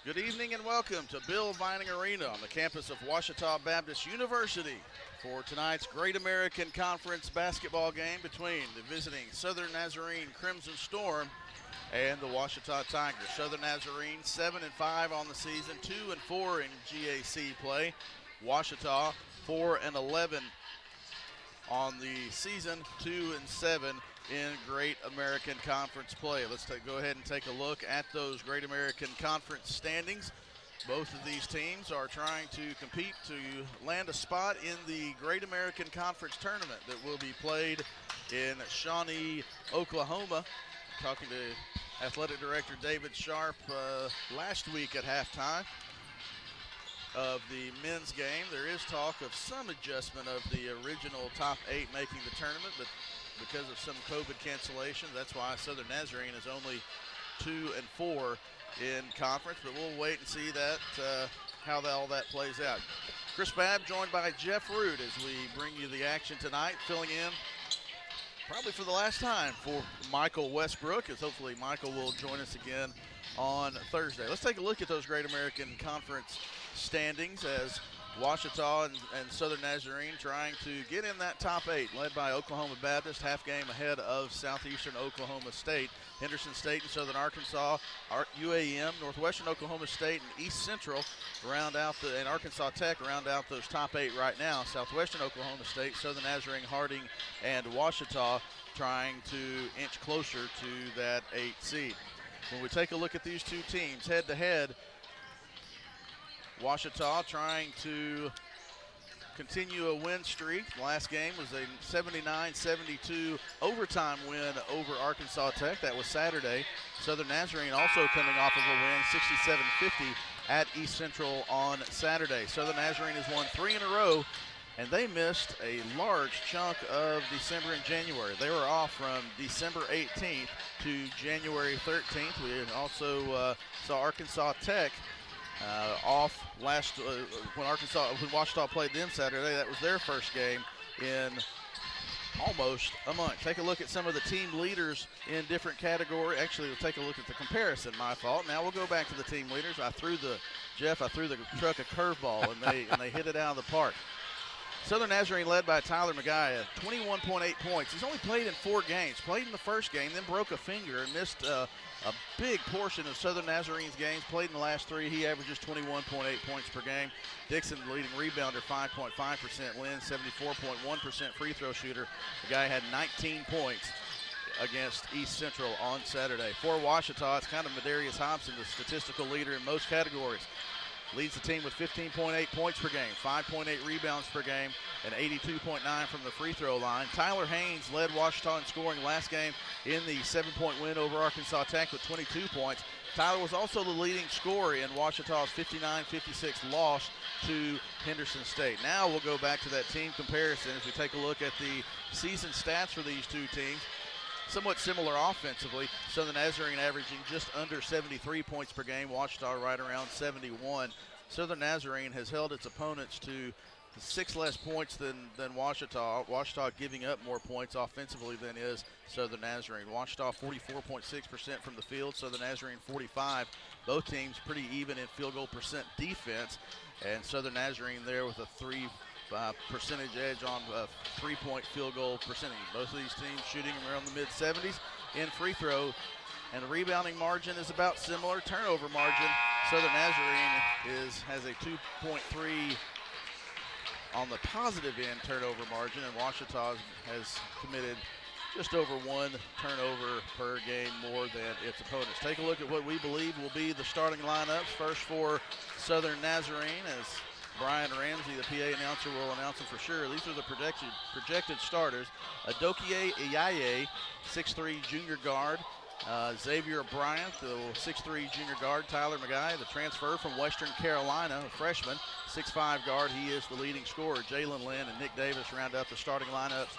Good evening and welcome to Bill Vining Arena on the campus of Ouachita Baptist University for tonight's Great American Conference basketball game between the visiting Southern Nazarene Crimson Storm and the Ouachita Tigers. Southern Nazarene 7-5 on the season, 2-4 in GAC play. Ouachita 4-11 on the season, 2-7 in Great American Conference play. Let's go ahead and take a look at those Great American Conference standings. Both of these teams are trying to compete to land a spot in the Great American Conference tournament that will be played in Shawnee, Oklahoma. Talking to Athletic Director David Sharp last week at halftime of the men's game. There is talk of some adjustment of the original top 8 making the tournament, but because of some COVID cancellation, that's why Southern Nazarene is only 2-4 in conference, but we'll wait and see that how all that plays out. Chris Babb joined by Jeff Root as we bring you the action tonight, filling in probably for the last time for Michael Westbrook, as hopefully Michael will join us again on Thursday. Let's take a look at those Great American Conference standings as Ouachita and Southern Nazarene trying to get in that top 8, led by Oklahoma Baptist, half game ahead of Southeastern Oklahoma State. Henderson State and Southern Arkansas, UAM, Northwestern Oklahoma State, and East Central round out and Arkansas Tech round out those top 8 right now. Southwestern Oklahoma State, Southern Nazarene, Harding, and Ouachita trying to inch closer to that 8 seed. When we take a look at these two teams head-to-head, Ouachita trying to continue a win streak. Last game was a 79-72 overtime win over Arkansas Tech. That was Saturday. Southern Nazarene also coming off of a win, 67-50 at East Central on Saturday. Southern Nazarene has won 3 in a row, and they missed a large chunk of December and January. They were off from December 18th to January 13th. We also saw Arkansas Tech off last when Ouachita played them Saturday. That was their first game in almost a month. Take a look at some of the team leaders in different categories. Actually, we'll take a look at the comparison. My fault. Now we'll go back to the team leaders. I threw the truck a curveball and they hit it out of the park. Southern Nazarene led by Tyler McGuy, 21.8 points. He's only played in 4 games. Played in the first game, then broke a finger and missed a big portion of Southern Nazarene's games. Played in the last 3. He averages 21.8 points per game. Dixon, the leading rebounder, 5.5%. Lynn, 74.1% free throw shooter. The guy had 19 points against East Central on Saturday. For Ouachita, it's kind of Madarius Hobson, the statistical leader in most categories. Leads the team with 15.8 points per game, 5.8 rebounds per game, and 82.9 from the free throw line. Tyler Haynes led Ouachita in scoring last game in the 7-point win over Arkansas Tech with 22 points. Tyler was also the leading scorer in Ouachita's 59-56 loss to Henderson State. Now we'll go back to that team comparison as we take a look at the season stats for these two teams. Somewhat similar offensively. Southern Nazarene averaging just under 73 points per game. Ouachita right around 71. Southern Nazarene has held its opponents to 6 less points than Ouachita. Ouachita giving up more points offensively than is Southern Nazarene. Ouachita 44.6% from the field. Southern Nazarene 45. Both teams pretty even in field goal percent defense. And Southern Nazarene there with a 3 percentage edge on 3-point field goal percentage. Both of these teams shooting around the mid-70s in free throw, and the rebounding margin is about similar. Turnover margin, Southern Nazarene has a 2.3 on the positive end turnover margin, and Ouachita has committed just over 1 turnover per game more than its opponents. Take a look at what we believe will be the starting lineups. First for Southern Nazarene, as Brian Ramsey, the PA announcer, will announce them for sure. These are the projected starters. Adokie Iyaye, 6'3" junior guard. Xavier Bryant, the 6'3" junior guard. Tyler McGuy, the transfer from Western Carolina, a freshman, 6'5" guard. He is the leading scorer. Jalen Lynn and Nick Davis round out the starting lineups,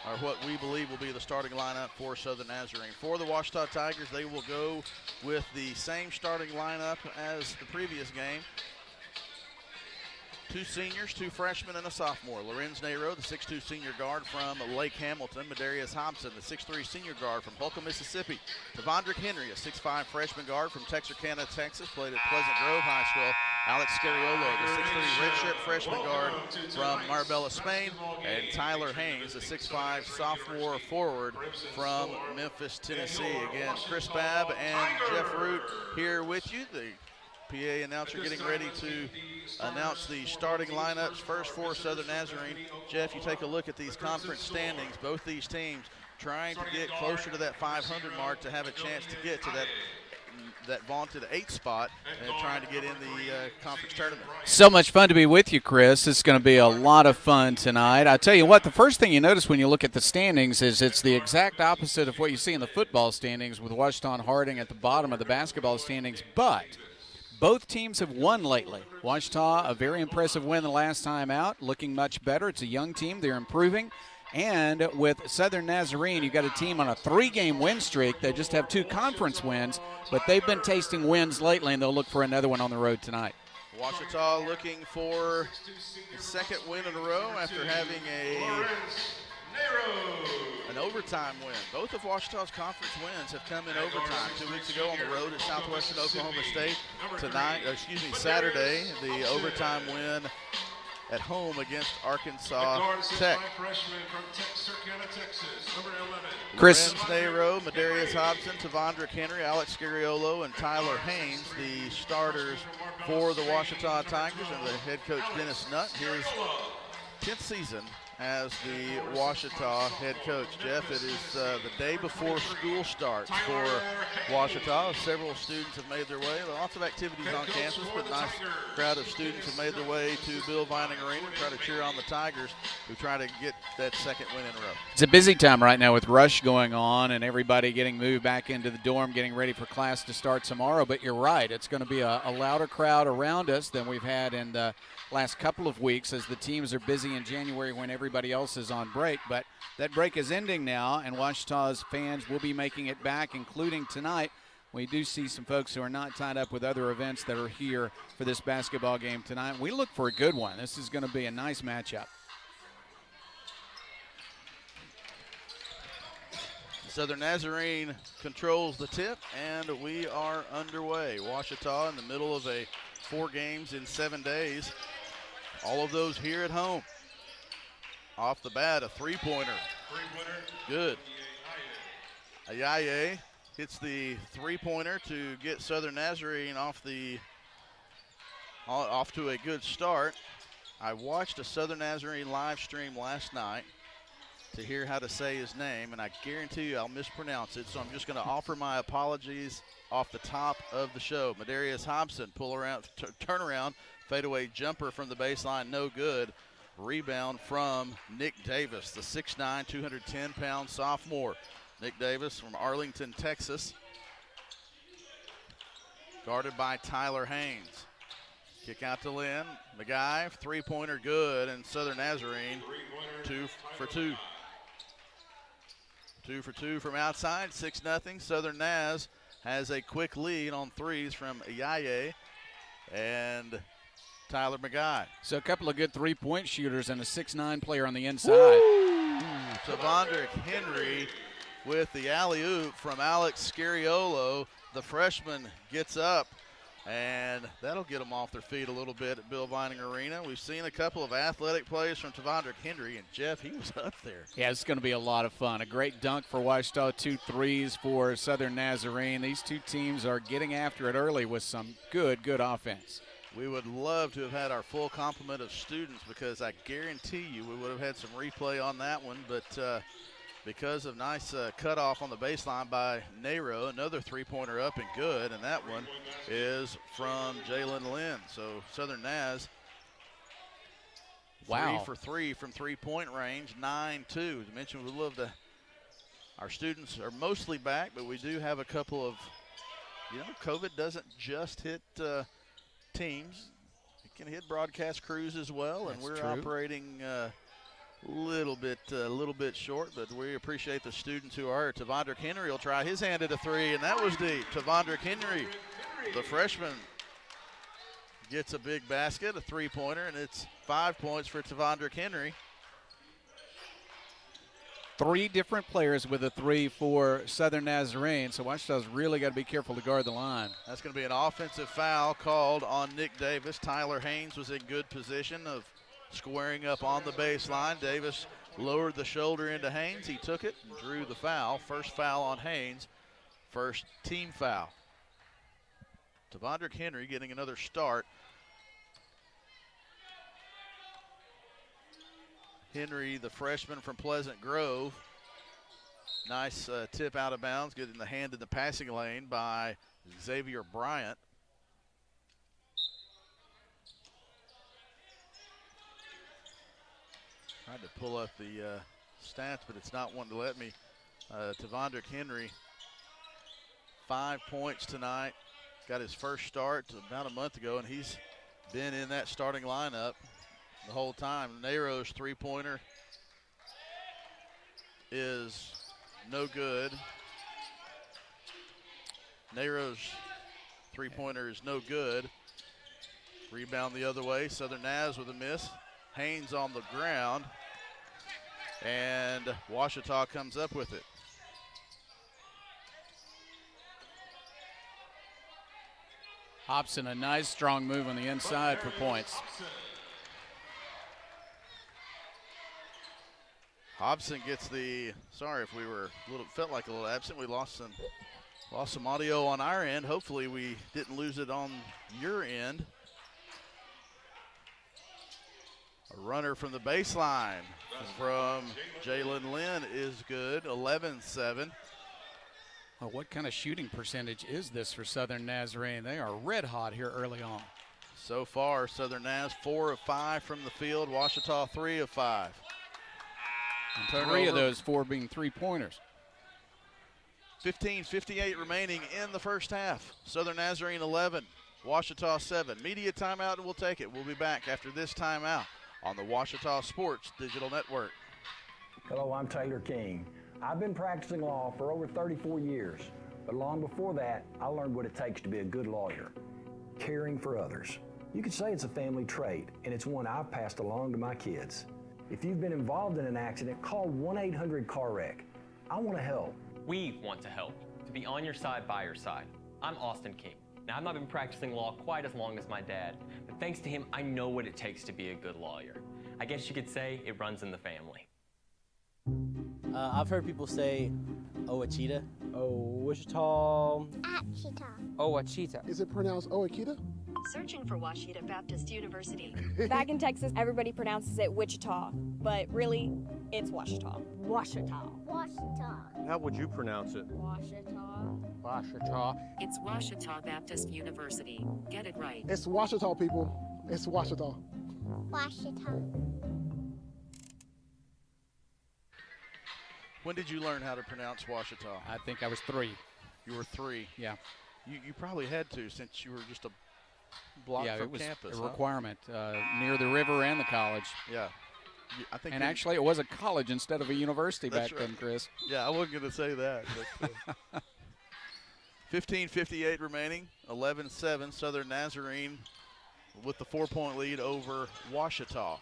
or what we believe will be the starting lineup for Southern Nazarene. For the Ouachita Tigers, they will go with the same starting lineup as the previous game. 2 seniors, 2 freshmen, and a sophomore. Lorenz Nero, the 6'2 senior guard from Lake Hamilton. Madarius Hobson, the 6'3 senior guard from Holcomb, Mississippi. Tavondrick Henry, a 6'5 freshman guard from Texarkana, Texas, played at Pleasant Grove High School. Alex Scariolo, the 6'3 redshirt freshman guard from Marbella, Spain. And Tyler Haynes, the 6'5 sophomore forward from Memphis, Tennessee. Again, Chris Babb and Jeff Root here with you. The PA announcer getting ready to announce the starting lineups. First for Southern Nazarene. Jeff, you take a look at these conference standings. Both these teams trying to get closer to that 500 mark to have a chance to get to that vaunted 8th spot and trying to get in the conference tournament. So much fun to be with you, Chris. It's going to be a lot of fun tonight. I tell you what, the first thing you notice when you look at the standings is it's the exact opposite of what you see in the football standings with Ouachita Harding at the bottom of the basketball standings, but both teams have won lately. Ouachita, a very impressive win the last time out, looking much better. It's a young team. They're improving. And with Southern Nazarene, you've got a team on a 3-game win streak. They just have 2 conference wins, but they've been tasting wins lately, and they'll look for another one on the road tonight. Ouachita looking for a 2nd win in a row after having an overtime win. Both of Ouachita's conference wins have come in overtime. 2 weeks ago on the road at Southwestern Oklahoma State. Saturday, the overtime win at home against Arkansas Tech. Chris Lorenz Nero, Madarius Hobson, Tavondrick Henry, Alex Scariolo, and Tyler Haynes, the starters for the Ouachita Tigers, and the head coach Dennis Nutt, his 10th season as the Ouachita head coach. Jeff, it is the day before school starts for Ouachita. Several students have made their way. Lots of activities on campus, but a nice crowd of students have made their way to Bill Vining Arena to try to cheer on the Tigers, who try to get that 2nd win in a row. It's a busy time right now with rush going on and everybody getting moved back into the dorm, getting ready for class to start tomorrow. But you're right, it's going to be a louder crowd around us than we've had in the last couple of weeks as the teams are busy in January when everybody else is on break. But that break is ending now, and Ouachita's fans will be making it back, including tonight. We do see some folks who are not tied up with other events that are here for this basketball game tonight. We look for a good one. This is going to be a nice matchup. Southern Nazarene controls the tip, and we are underway. Ouachita in the middle of a 4 games in 7 days. All of those here at home. Off the bat, a 3-pointer. Good. Ayaye hits the 3-pointer to get Southern Nazarene off to a good start. I watched a Southern Nazarene live stream last night to hear how to say his name, and I guarantee you I'll mispronounce it, so I'm just going to offer my apologies off the top of the show. Madarius Hobson, turnaround, fadeaway jumper from the baseline, no good. Rebound from Nick Davis, the 6'9", 210-pound sophomore. Nick Davis from Arlington, Texas. Guarded by Tyler Haynes. Kick out to Lynn. McGuy, 3-pointer good, and Southern Nazarene 2 for 2. 2 for 2 from outside, 6-0. Southern Naz has a quick lead on threes from Ayaye and Tyler McGuy. So a couple of good 3-point shooters and a 6'9" player on the inside. Tavondrick Henry with the alley-oop from Alex Scariolo. The freshman gets up, and that'll get them off their feet a little bit at Bill Vining Arena. We've seen a couple of athletic plays from Tavondrick Henry, and Jeff, he was up there. Yeah, it's going to be a lot of fun. A great dunk for Ouachita, 2 threes for Southern Nazarene. These two teams are getting after it early with some good offense. We would love to have had our full complement of students, because I guarantee you we would have had some replay on that one, but because of nice cutoff on the baseline by Nero, another 3-pointer up and good, and that one is from Jalen Lynn. So Southern Naz, 3 for 3 from 3-point range, 9-2. As I mentioned, we'd love to. Our students are mostly back, but we do have a couple of, COVID doesn't just hit teams. It can hit broadcast crews as well, and we're operating a little bit short, but we appreciate the students who are here. Tavondrick Henry will try his hand at a 3, and that was deep. Tavondrick Henry, the freshman, gets a big basket, a three-pointer, and it's 5 points for Tavondrick Henry. 3 different players with a 3 for Southern Nazarene, so Ouachita's really got to be careful to guard the line. That's going to be an offensive foul called on Nick Davis. Tyler Haynes was in good position of squaring up on the baseline. Davis lowered the shoulder into Haynes. He took it and drew the foul. First foul on Haynes, first team foul. Tavondrick Henry getting another start. Henry, the freshman from Pleasant Grove. Nice tip out of bounds, getting the hand in the passing lane by Xavier Bryant. Tried to pull up the stats, but it's not wanting to let me. Tavondrick Henry, 5 points tonight. Got his first start about a month ago, and he's been in that starting lineup the whole time. Nero's three-pointer is no good. Nero's three-pointer is no good. Rebound the other way. Southern Naz with a miss. Haynes on the ground, and Ouachita comes up with it. Hobson, a nice strong move on the inside for points. Hobson gets the, sorry if we were felt like a little absent. We lost some audio on our end. Hopefully we didn't lose it on your end. A runner from the baseline from Jalen Lynn is good, 11-7. Well, what kind of shooting percentage is this for Southern Nazarene? They are red hot here early on. So far, Southern Naz 4 of 5 from the field. Ouachita 3 of 5. And 3 of those 4 being three-pointers. 15:58 remaining in the first half. Southern Nazarene 11, Ouachita 7. Media timeout, and we'll take it. We'll be back after this timeout on the Ouachita Sports Digital Network. Hello, I'm Taylor King. I've been practicing law for over 34 years, but long before that, I learned what it takes to be a good lawyer, caring for others. You could say it's a family trait, and it's one I've passed along to my kids. If you've been involved in an accident, call 1-800-CAR-WRECK. I want to help. We want to help, to be on your side, by your side. I'm Austin King. Now, I've not been practicing law quite as long as my dad, but thanks to him, I know what it takes to be a good lawyer. I guess you could say it runs in the family. I've heard people say Ouachita. Wichita. Achita. Ouachita. Is it pronounced Ouachita? Searching for Ouachita Baptist University. Back in Texas, everybody pronounces it Wichita, but really, it's Ouachita. Ouachita. Ouachita. How would you pronounce it? Ouachita. Ouachita. It's Ouachita Baptist University. Get it right. It's Ouachita, people. It's Ouachita. Ouachita. When did you learn how to pronounce Ouachita? I think I was 3. You were 3. Yeah. You probably had to, since you were just a block Yeah, from it was campus. a requirement near the river and the college. Yeah. I think. And actually, it was a college instead of a university back right. then, Chris. Yeah, I wasn't going to say that. But, 15:58 remaining, 11-7. Southern Nazarene with the 4-point lead over Ouachita.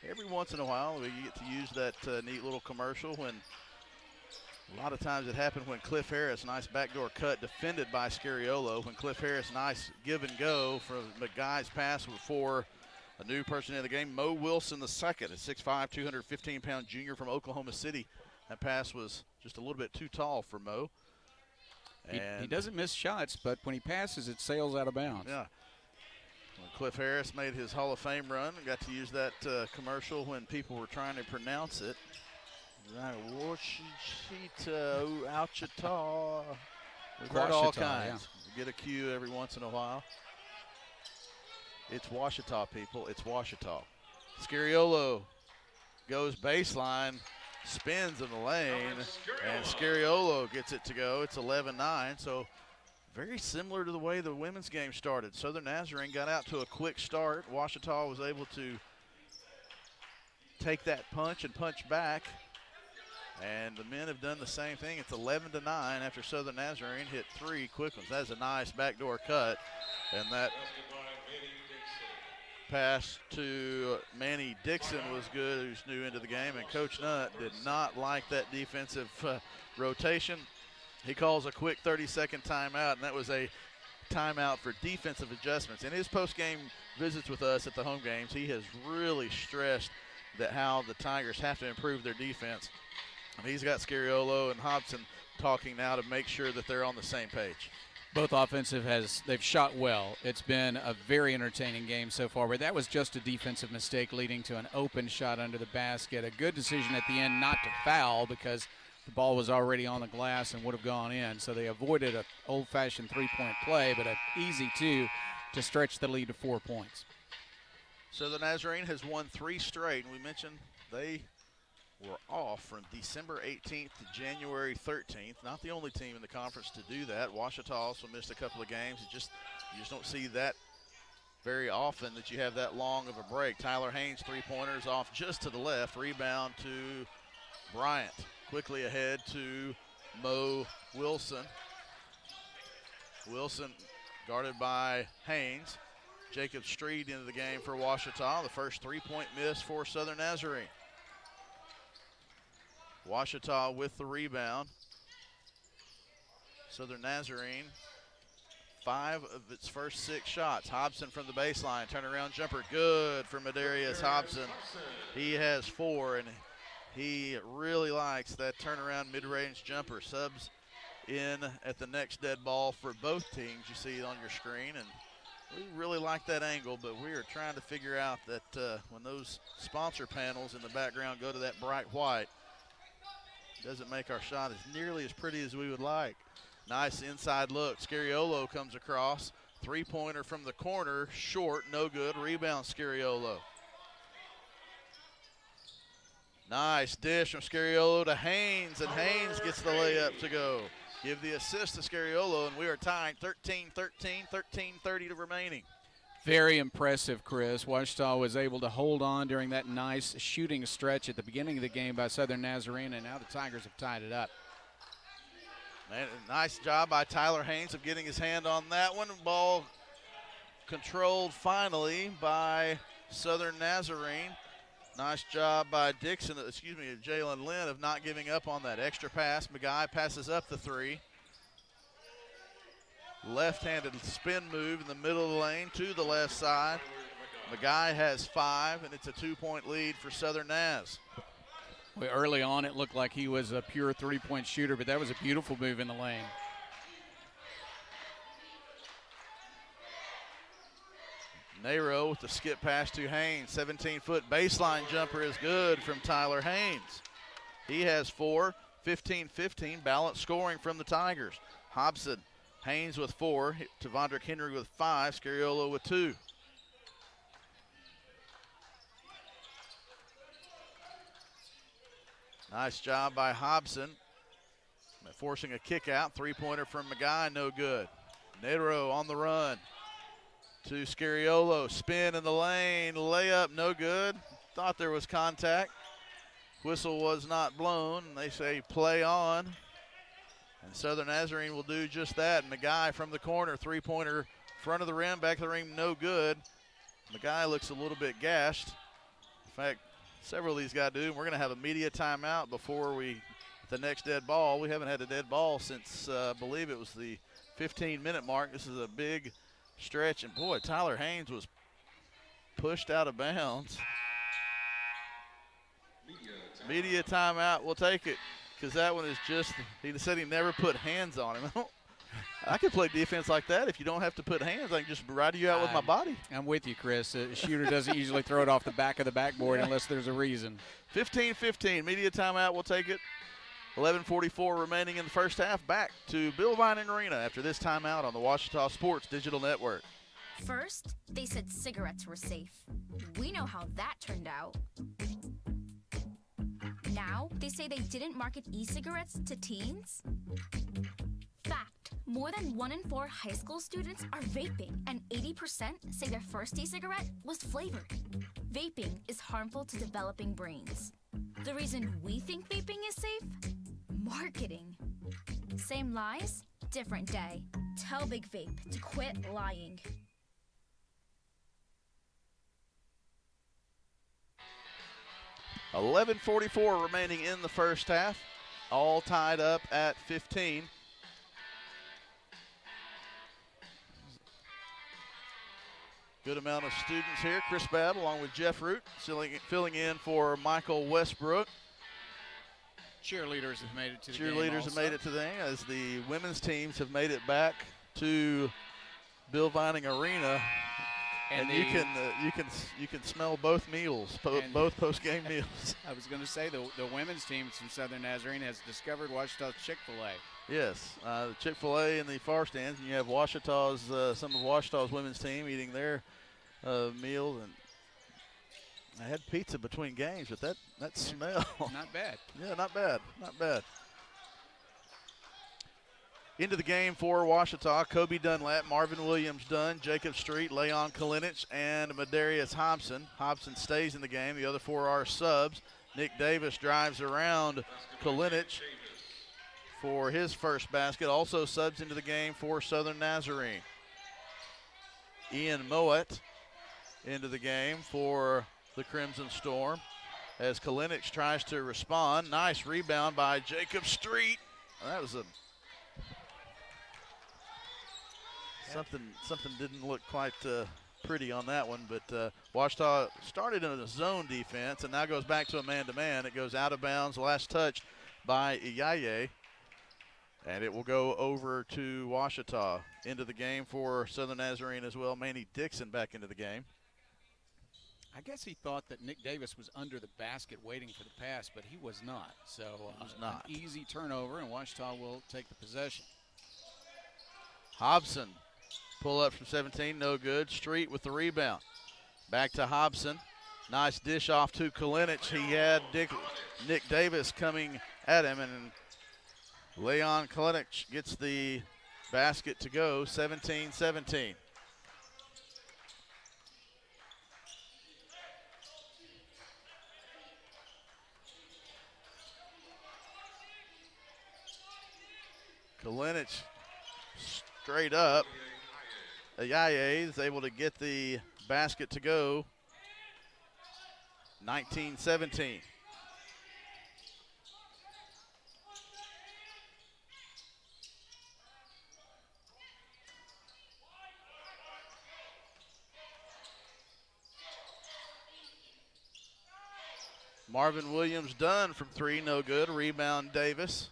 Every once in a while, we get to use that neat little commercial when a lot of times it happened when Cliff Harris, nice backdoor cut defended by Scariolo. When Cliff Harris, nice give and go from McGuy's pass before a new person in the game, Mo Wilson the second, a 6'5", 215-pound junior from Oklahoma City. That pass was just a little bit too tall for Mo. He doesn't miss shots, but when he passes, it sails out of bounds. Yeah. When Cliff Harris made his Hall of Fame run, got to use that commercial when people were trying to pronounce it. Ouachita, Ouachita. We've heard all kinds. Yeah. Get a cue every once in a while. It's Ouachita, people. It's Ouachita. Scariolo goes baseline, spins in the lane, and Scariolo gets it to go. It's 11-9, so very similar to the way the women's game started. Southern Nazarene got out to a quick start. Ouachita was able to take that punch and punch back, and the men have done the same thing. It's 11-9 after Southern Nazarene hit 3 quick ones. That's a nice backdoor cut, and that Pass to Manny Dixon was good, who's new into the game, and Coach Nutt did not like that defensive rotation. He calls a quick 30-second timeout, and that was a timeout for defensive adjustments. In his post-game visits with us at the home games, he has really stressed that how the Tigers have to improve their defense. And he's got Scariolo and Hobson talking now to make sure that they're on the same page. Both offensive they've shot well. It's been a very entertaining game so far, but that was just a defensive mistake leading to an open shot under the basket. A good decision at the end not to foul because the ball was already on the glass and would have gone in. So they avoided an old-fashioned three-point play, but an easy two to stretch the lead to 4 points. So the Nazarene has won 3 straight, and we mentioned they were off from December 18th to January 13th. Not the only team in the conference to do that. Ouachita also missed a couple of games. You just don't see that very often, that you have that long of a break. Tyler Haynes, three-pointers off just to the left. Rebound to Bryant. Quickly ahead to Mo Wilson. Wilson guarded by Haynes. Jacob Street into the game for Ouachita. The first three-point miss for Southern Nazarene. Ouachita with the rebound. Southern Nazarene, 5 of its first 6 shots. Hobson from the baseline, turnaround jumper, good for Medarius Hobson. He has 4, and he really likes that turnaround mid-range jumper. Subs in at the next dead ball for both teams. You see it on your screen, and we really like that angle, but we are trying to figure out that when those sponsor panels in the background go to that bright white, doesn't make our shot as nearly as pretty as we would like. Nice inside look. Scariolo comes across. Three-pointer from the corner, short, no good. Rebound, Scariolo. Nice dish from Scariolo to Haynes, and Haynes gets the layup to go. Give the assist to Scariolo, and we are tied 13-13, 13:30 remaining. Very impressive, Chris. Ouachita was able to hold on during that nice shooting stretch at the beginning of the game by Southern Nazarene, and now the Tigers have tied it up. Man, nice job by Tyler Haynes of getting his hand on that one. Ball controlled finally by Southern Nazarene. Nice job by Jalen Lynn of not giving up on that extra pass. McGuy passes up the 3. Left-handed spin move in the middle of the lane to the left side. McGuy has 5, and it's a 2-point lead for Southern Naz. Well, early on, it looked like he was a pure three-point shooter, but that was a beautiful move in the lane. Nero with the skip pass to Haynes. 17-foot baseline jumper is good from Tyler Haynes. He has 4, 15-15, balanced scoring from the Tigers. Hobson, Haynes with 4, Tavondrick Henry with 5, Scariolo with 2. Nice job by Hobson, forcing a kick out. Three-pointer from McGuy, no good. Nero on the run to Scariolo, spin in the lane, layup, no good. Thought there was contact. Whistle was not blown. They say play on. And Southern Nazarene will do just that. McGuy from the corner, three-pointer, front of the rim, back of the rim, no good. McGuy looks a little bit gashed. In fact, several of these guys do. We're going to have a media timeout before the next dead ball. We haven't had a dead ball since, I believe it was the 15-minute mark. This is a big stretch, and boy, Tyler Haynes was pushed out of bounds. Media timeout, we'll take it, because that one is just, he said he never put hands on him. I could play defense like that. If you don't have to put hands, I can just ride you out with my body. I'm with you, Chris. A shooter doesn't usually throw it off the back of the backboard unless there's a reason. 15-15, media timeout, we'll take it. 11:44 remaining in the first half. Back to Bill Vining Arena after this timeout on the Ouachita Sports Digital Network. First, they said cigarettes were safe. We know how that turned out. Now, they say they didn't market e-cigarettes to teens. Fact, more than 1 in 4 high school students are vaping, and 80% say their first e-cigarette was flavored. Vaping is harmful to developing brains. The reason we think vaping is safe? Marketing. Same lies, different day. Tell Big Vape to quit lying. 11:44 remaining in the first half. All tied up at 15. Good amount of students here. Chris Babb along with Jeff Root filling in for Michael Westbrook. Cheerleaders have made it to the game. Cheerleaders have made it to the game as the women's teams have made it back to Bill Vining Arena. And you can smell both meals, both post-game meals. I was going to say the women's teams from Southern Nazarene has discovered Ouachita's Chick-fil-A. Yes, the Chick-fil-A in the far stands, and you have Ouachita's some of Ouachita's women's team eating their meal. And I had pizza between games, but that smell. Not bad. Yeah, not bad, not bad. Into the game for Ouachita, Kobe Dunlap, Marvin Williams Dunn, Jacob Street, Leon Kalinich, and Madarius Hobson. Hobson stays in the game. The other four are subs. Nick Davis drives around Kalinich for his first basket. Also subs into the game for Southern Nazarene. Ian Mowat into the game for the Crimson Storm as Kalinich tries to respond. Nice rebound by Jacob Street. That was something didn't look quite pretty on that one, but Ouachita started in a zone defense and now goes back to a man-to-man. It goes out of bounds, last touch by Iyaye, and it will go over to Ouachita. Into the game for Southern Nazarene as well. Manny Dixon back into the game. I guess he thought that Nick Davis was under the basket waiting for the pass, but he was not. So an easy turnover, and Ouachita will take the possession. Hobson, pull up from 17, no good. Street with the rebound. Back to Hobson. Nice dish off to Kalinich. He had Nick Davis coming at him, and Leon Kalinich gets the basket to go, 17-17. Kalinich straight up. Ayaye is able to get the basket to go. 19-17. Marvin Williams Dunn from three, no good. Rebound Davis.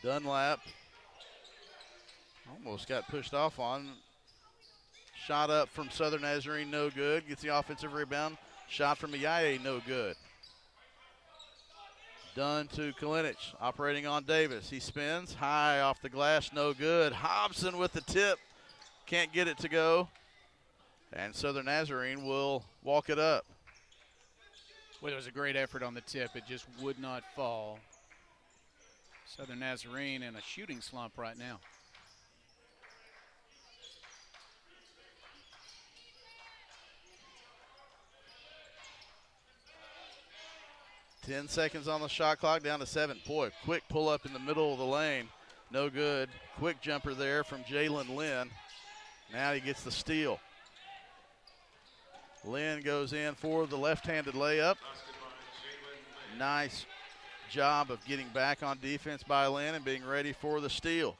Dunlap almost got pushed off on. Shot up from Southern Nazarene, no good. Gets the offensive rebound. Shot from Ayaye, no good. Dunn to Kalinich, operating on Davis. He spins, high off the glass, no good. Hobson with the tip, can't get it to go. And Southern Nazarene will walk it up. Well, it was a great effort on the tip. It just would not fall. Southern Nazarene in a shooting slump right now. Ten seconds on the shot clock, down to 7. Boy, quick pull up in the middle of the lane. No good. Quick jumper there from Jalen Lynn. Now he gets the steal. Lynn goes in for the left-handed layup. Nice job of getting back on defense by Lynn and being ready for the steal.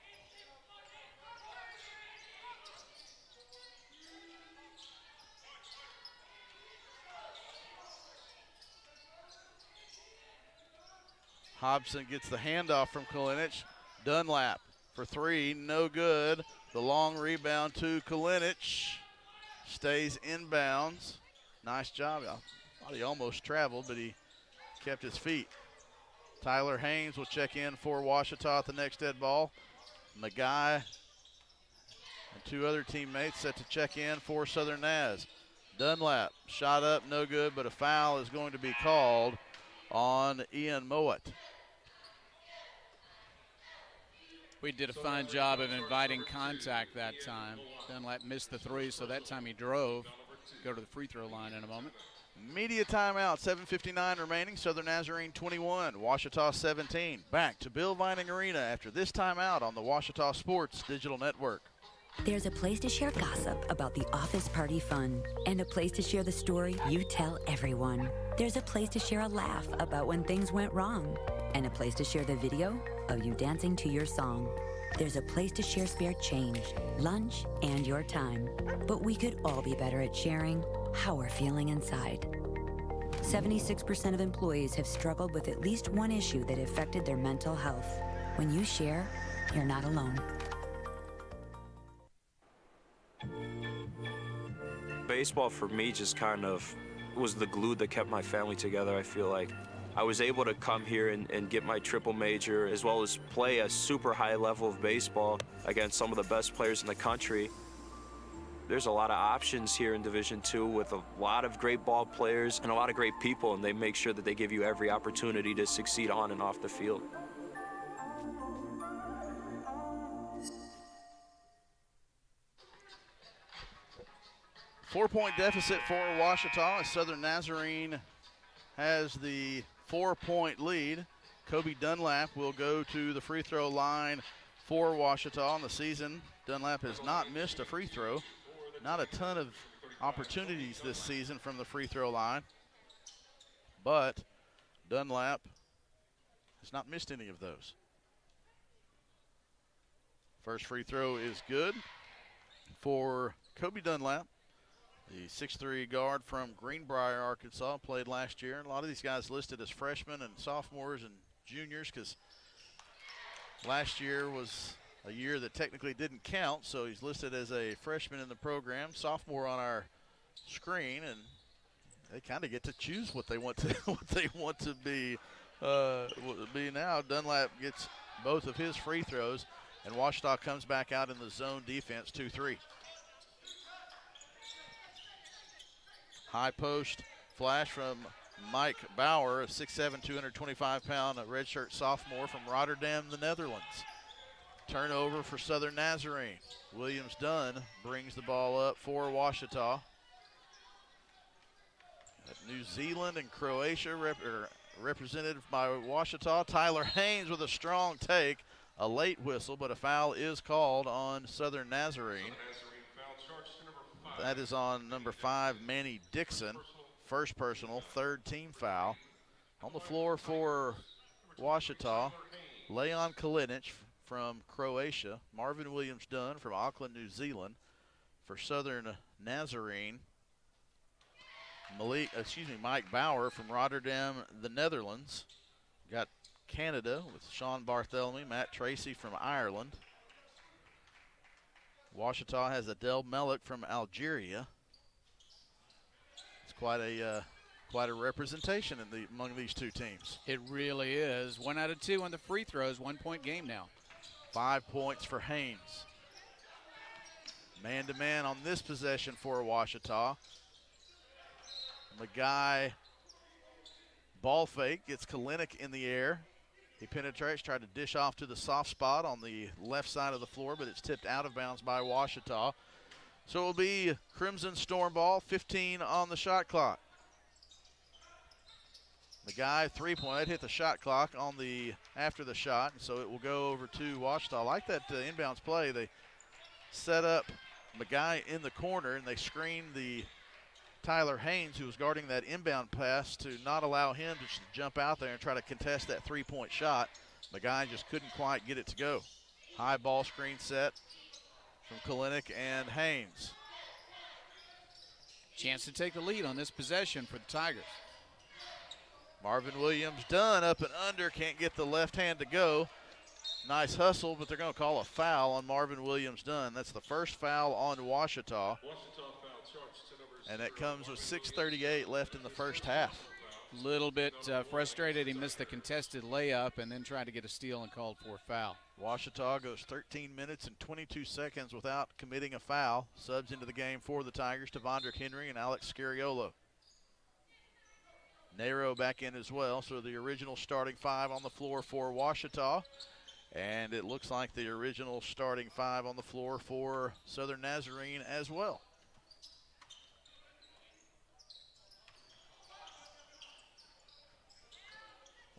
Hobson gets the handoff from Kalinich. Dunlap for three, no good. The long rebound to Kalinich. Stays inbounds. Nice job. I thought he almost traveled, but he kept his feet. Tyler Haynes will check in for Ouachita at the next dead ball. Magai and two other teammates set to check in for Southern Naz. Dunlap, shot up, no good, but a foul is going to be called on Ian Mowat. We did a fine job of inviting contact that time. Dunlap missed the three, so that time he drove. go to the free throw line in a moment. Media timeout, 7:59 remaining. Southern Nazarene 21, Ouachita 17. Back to Bill Vining Arena after this timeout on the Ouachita Sports Digital Network. There's a place to share gossip about the office party fun, and a place to share the story you tell everyone. There's a place to share a laugh about when things went wrong, and a place to share the video of you dancing to your song. There's a place to share spare change, lunch, and your time. But we could all be better at sharing how we're feeling inside. 76% of employees have struggled with at least one issue that affected their mental health. When you share, you're not alone. Baseball for me just kind of was the glue that kept my family together. I feel like I was able to come here and get my triple major, as well as play a super high level of baseball against some of the best players in the country. There's a lot of options here in Division II with a lot of great ball players and a lot of great people, and they make sure that they give you every opportunity to succeed on and off the field. Four-point deficit for Ouachita as Southern Nazarene has the 4-point lead. Kobe Dunlap will go to the free throw line for Ouachita in the season. Dunlap has not missed a free throw. Not a ton of opportunities this season from the free throw line, but Dunlap has not missed any of those. First free throw is good for Kobe Dunlap, the 6'3" guard from Greenbrier, Arkansas, played last year. And a lot of these guys listed as freshmen and sophomores and juniors because last year was a year that technically didn't count, so he's listed as a freshman in the program, sophomore on our screen, and they kind of get to choose what they want to be now. Dunlap gets both of his free throws, and Ouachita comes back out in the zone defense, 2-3. High post flash from Mike Bauer, a 6'7", 225-pound redshirt sophomore from Rotterdam, the Netherlands. Turnover for Southern Nazarene. Williams Dunn brings the ball up for Ouachita. New Zealand and Croatia represented by Ouachita. Tyler Haynes with a strong take. A late whistle, but a foul is called on Southern Nazarene. That is on number 5, Manny Dixon. First personal, third team foul. On the floor for Ouachita, Leon Kalinic from Croatia, Marvin Williams Dunn from Auckland, New Zealand. For Southern Nazarene, Mike Bauer from Rotterdam, the Netherlands. Got Canada with Sean Barthélemy, Matt Tracy from Ireland. Ouachita has Adel Melik from Algeria. It's quite a representation among these two teams. It really is. 1 out of 2 on the free throws, 1-point game now. 5 points for Haynes. Man-to-man on this possession for Ouachita. Magai ball fake, gets Kalinic in the air. He penetrates, tried to dish off to the soft spot on the left side of the floor, but it's tipped out of bounds by Ouachita. So it will be Crimson Storm ball, 15 on the shot clock. Magai, 3-point, that hit the shot clock on after the shot, and so it will go over to Ouachita. I like that inbounds play. They set up Magai in the corner, and they screened the Tyler Haynes, who was guarding that inbound pass, to not allow him to just jump out there and try to contest that 3-point shot. Magai just couldn't quite get it to go. High ball screen set from Kalinic and Haynes. Chance to take the lead on this possession for the Tigers. Marvin Williams Dunn up and under, can't get the left hand to go. Nice hustle, but they're going to call a foul on Marvin Williams Dunn. That's the first foul on Ouachita. And that comes with 6:38 left in the first half. Little bit frustrated. He missed the contested layup and then tried to get a steal and called for a foul. Ouachita goes 13 minutes and 22 seconds without committing a foul. Subs into the game for the Tigers, Devondrick Henry and Alex Scariolo. Nero back in as well, so the original starting 5 on the floor for Ouachita. And it looks like the original starting 5 on the floor for Southern Nazarene as well.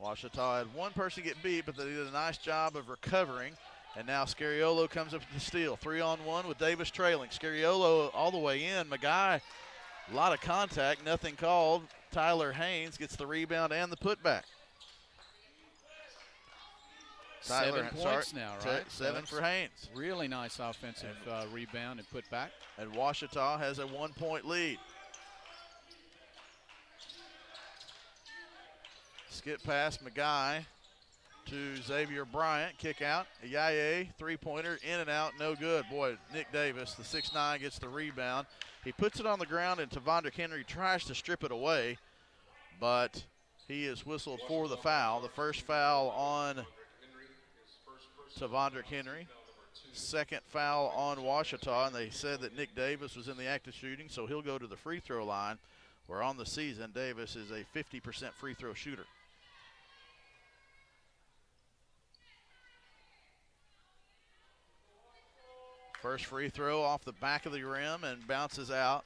Washita had one person get beat, but they did a nice job of recovering. And now Scariolo comes up to the steal. 3-on-1 with Davis trailing. Scariolo all the way in. Magai, a lot of contact, nothing called. Tyler Haynes gets the rebound and the putback. 7 points now, right? Seven for Haynes. Really nice offensive rebound and putback. And Washita has a 1-point lead. Skip past Magai to Xavier Bryant. Kick out. Yaye, three-pointer, in and out, no good. Boy, Nick Davis, the 6'9", gets the rebound. He puts it on the ground, and Tavondrick Henry tries to strip it away, but he is whistled for the foul. The first foul on Tavondrick Henry. Second foul on Washita, and they said that Nick Davis was in the act of shooting, so he'll go to the free throw line, where on the season, Davis is a 50% free throw shooter. First free throw off the back of the rim and bounces out.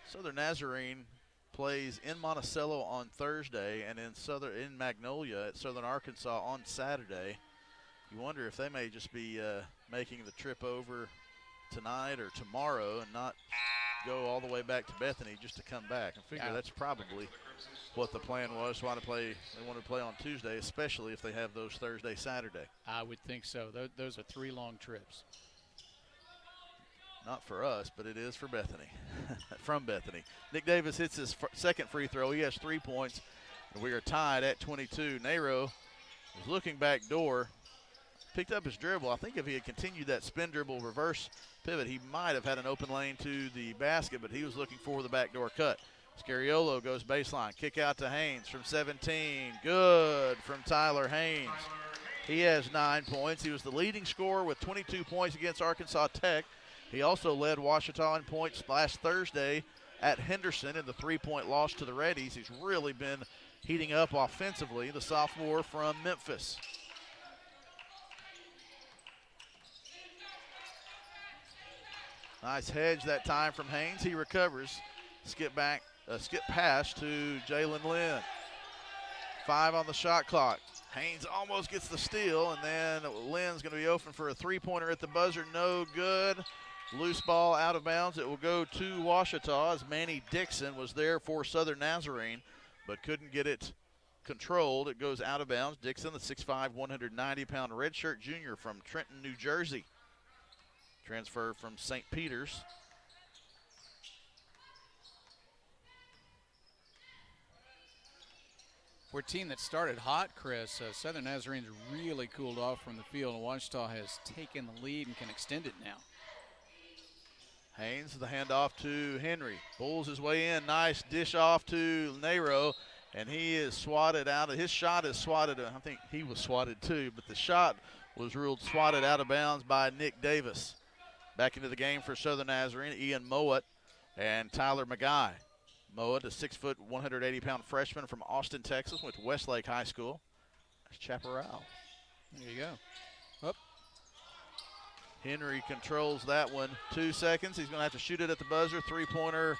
Southern Nazarene plays in Monticello on Thursday and in Magnolia at Southern Arkansas on Saturday. You wonder if they may just be making the trip over tonight or tomorrow and not go all the way back to Bethany just to come back. I figure that's probably what the plan was. They want to play on Tuesday, especially if they have those Thursday, Saturday. I would think so. Those are 3 long trips. Not for us, but it is for Bethany, from Bethany. Nick Davis hits his second free throw. He has 3 points, and we are tied at 22. Nero was looking back door, picked up his dribble. I think if he had continued that spin dribble reverse pivot, he might have had an open lane to the basket, but he was looking for the backdoor cut. Scariolo goes baseline. Kick out to Haynes from 17. Good from Tyler Haynes. He has 9 points. He was the leading scorer with 22 points against Arkansas Tech. He also led Washita in points last Thursday at Henderson in the 3-point loss to the Reddies. He's really been heating up offensively, the sophomore from Memphis. Nice hedge that time from Haynes. He recovers. Skip pass to Jalen Lynn. 5 on the shot clock. Haynes almost gets the steal, and then Lynn's going to be open for a 3-pointer at the buzzer. No good. Loose ball out of bounds. It will go to Washita as Manny Dixon was there for Southern Nazarene, but couldn't get it controlled. It goes out of bounds. Dixon, the 6'5", 190-pound redshirt junior from Trenton, New Jersey. Transfer from St. Peter's. For a team that started hot, Chris, Southern Nazarene's really cooled off from the field, and Washita has taken the lead and can extend it now. Haynes, the handoff to Henry. Pulls his way in. Nice dish off to Nero, and he is swatted out. His shot is swatted. I think he was swatted too, but the shot was ruled swatted out of bounds by Nick Davis. Back into the game for Southern Nazarene, Ian Mowat and Tyler Magai. Mowat, a 6', 180-pound freshman from Austin, Texas, went to Westlake High School. That's Chaparral. There you go. Up. Henry controls that one. 2 seconds. He's going to have to shoot it at the buzzer. 3-pointer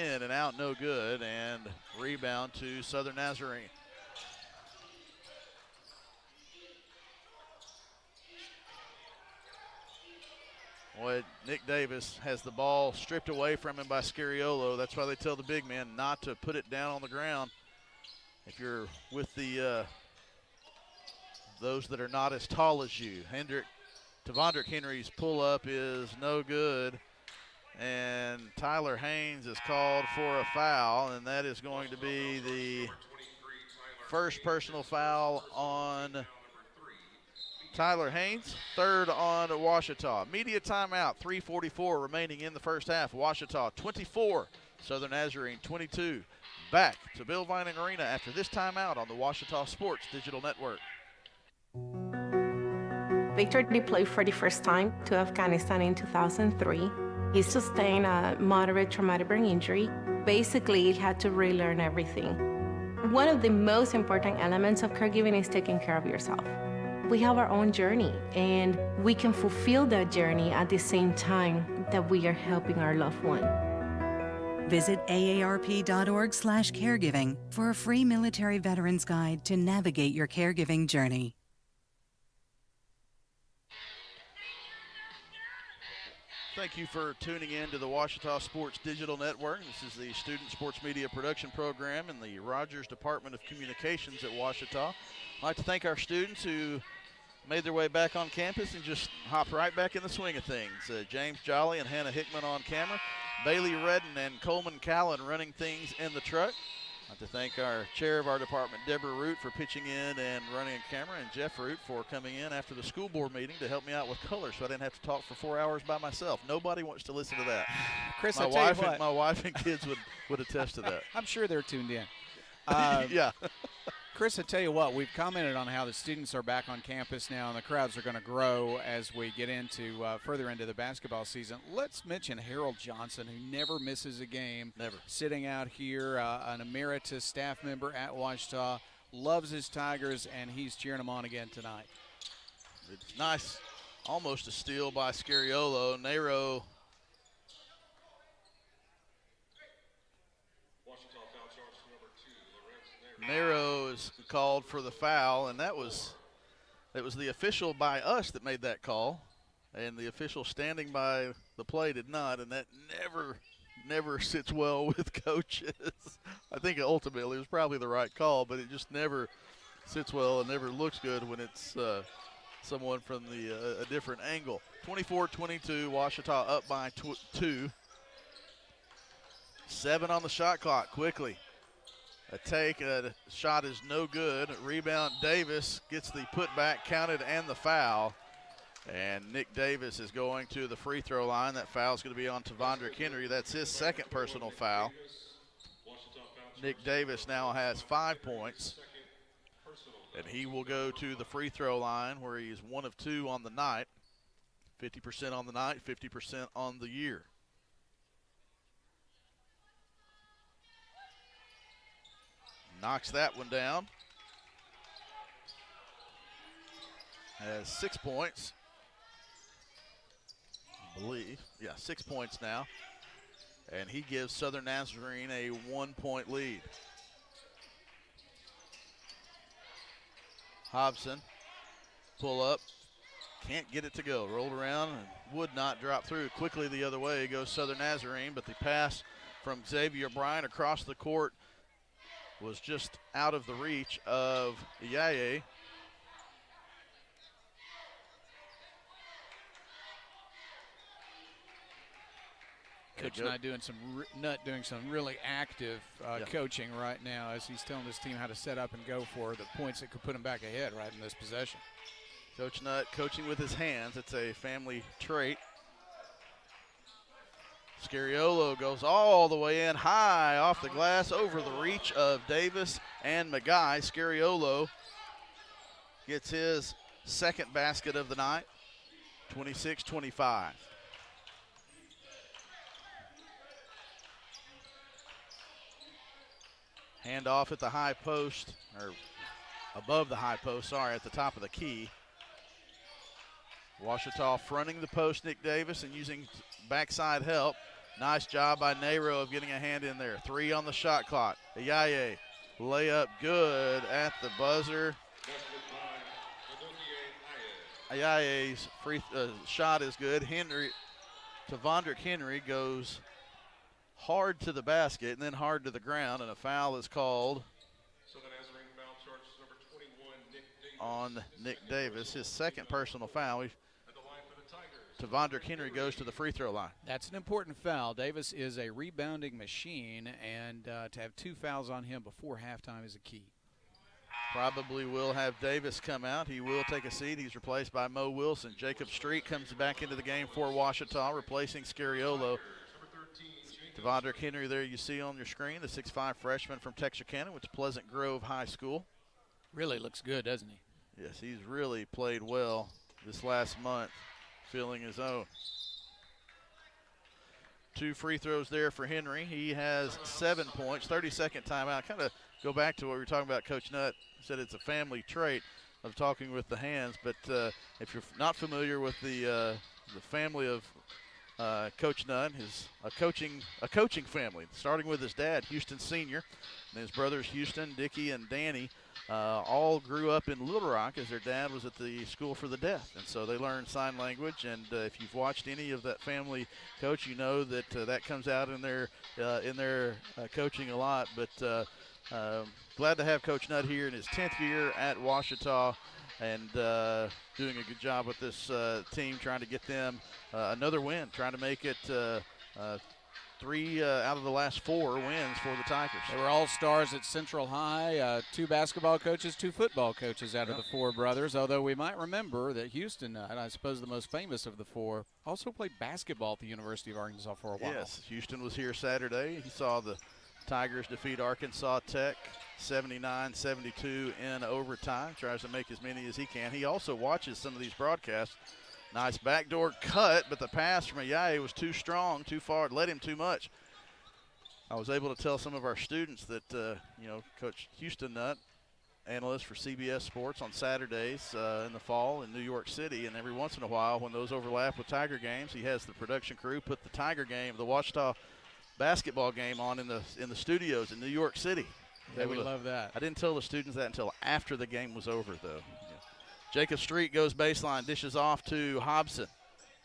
in and out, no good. And rebound to Southern Nazarene. Boy, Nick Davis has the ball stripped away from him by Scariolo. That's why they tell the big men not to put it down on the ground. If you're with the those that are not as tall as you. Tavondrick Henry's pull-up is no good. And Tyler Haynes is called for a foul, and that is going to be the first personal foul on Tyler Haynes, third on Washita. Media timeout, 3:44 remaining in the first half. Washita 24, Southern Nazarene 22. Back to Bill Vining Arena after this timeout on the Washita Sports Digital Network. Victor deployed for the first time to Afghanistan in 2003. He sustained a moderate traumatic brain injury. Basically, he had to relearn everything. One of the most important elements of caregiving is taking care of yourself. We have our own journey, and we can fulfill that journey at the same time that we are helping our loved one. Visit aarp.org/caregiving for a free military veterans guide to navigate your caregiving journey. Thank you for tuning in to the Ouachita Sports Digital Network. This is the Student Sports Media Production Program in the Rogers Department of Communications at Ouachita. I'd like to thank our students who made their way back on campus and just hopped right back in the swing of things. James Jolly and Hannah Hickman on camera, Bailey Redden and Coleman Callan running things in the truck. I'd like to thank our chair of our department, Deborah Root, for pitching in and running a camera, and Jeff Root for coming in after the school board meeting to help me out with color so I didn't have to talk for 4 hours by myself. Nobody wants to listen to that. Chris, my wife and kids would attest to that. I'm sure they're tuned in. Yeah. Chris, I tell you what, we've commented on how the students are back on campus now and the crowds are going to grow as we get into further into the basketball season. Let's mention Harold Johnson, who never misses a game. Never. Sitting out here, an emeritus staff member at Ouachita, loves his Tigers, and he's cheering them on again tonight. It's nice, almost a steal by Scariolo. Nero is called for the foul, and it was the official by us that made that call, and the official standing by the play did not, and that never sits well with coaches. I think ultimately it was probably the right call, but it just never sits well and never looks good when it's someone from a different angle. 24-22, Ouachita up by 2. 7 on the shot clock, quickly. A shot is no good. Rebound, Davis gets the putback counted and the foul. And Nick Davis is going to the free throw line. That foul is going to be on Tavondrick Henry. That's his second personal foul. Nick Davis now has 5 points. And he will go to the free throw line where he's 1 of 2 on the night. 50% on the night, 50% on the year. Knocks that one down. Has 6 points. I believe. Yeah, 6 points now. And he gives Southern Nazarene a 1-point lead. Hobson, pull up. Can't get it to go. Rolled around and would not drop through. Quickly the other way goes Southern Nazarene, but the pass from Xavier Bryan across the court was just out of the reach of Yaye. Coach Nutt doing some really active coaching right now as he's telling his team how to set up and go for the points that could put him back ahead right in this possession. Coach Nutt coaching with his hands. It's a family trait. Scariolo goes all the way in high off the glass over the reach of Davis and McGuy. Scariolo gets his second basket of the night, 26-25. Handoff at the high post, or above the high post, sorry, at the top of the key. Ouachita fronting the post, Nick Davis, and using backside help. Nice job by Nero of getting a hand in there. 3 on the shot clock. Ayaye, layup good at the buzzer. Ayaye's free shot is good. Tavondrick Henry goes hard to the basket and then hard to the ground, and a foul is called on Nick Davis. His second personal foul. Tavondrick Henry goes to the free throw line. That's an important foul. Davis is a rebounding machine, and to have 2 fouls on him before halftime is a key. Probably will have Davis come out. He will take a seat. He's replaced by Mo Wilson. Jacob Street comes back into the game for Ouachita, replacing Scariolo. Tavondrick Henry there you see on your screen, the 6'5 freshman from Texarkana, which is Pleasant Grove High School. Really looks good, doesn't he? Yes, he's really played well this last month, feeling his own. 2 free throws there for Henry. He has 7 points. 30-second timeout. Kind of go back to what we were talking about. Coach Nutt said it's a family trait of talking with the hands, but if you're not familiar with the family of Coach Nunn is a coaching family, starting with his dad, Houston Sr., and his brothers Houston, Dickie, and Danny. All grew up in Little Rock as their dad was at the School for the Deaf, and so they learned sign language. And if you've watched any of that family coach, you know that that comes out in their coaching a lot. But glad to have Coach Nutt here in his 10th year at Ouachita, and doing a good job with this team, trying to get them another win, trying to make it 3 out of the last 4 wins for the Tigers. They were all stars at Central High, 2 basketball coaches, 2 football coaches out of the 4 brothers, although we might remember that Houston, and I suppose the most famous of the 4, also played basketball at the University of Arkansas for a while. Yes, Houston was here Saturday. He saw the Tigers defeat Arkansas Tech 79-72 in overtime. Tries to make as many as he can. He also watches some of these broadcasts. Nice backdoor cut, but the pass from Ayaye was too strong, too far. It led him too much. I was able to tell some of our students that, Coach Houston Nutt, analyst for CBS Sports on Saturdays in the fall in New York City, and every once in a while when those overlap with Tiger games, he has the production crew put the Tiger game, the Ouachita basketball game on in the studios in New York City. They would love that. I didn't tell the students that until after the game was over, though. Jacob Street goes baseline, dishes off to Hobson.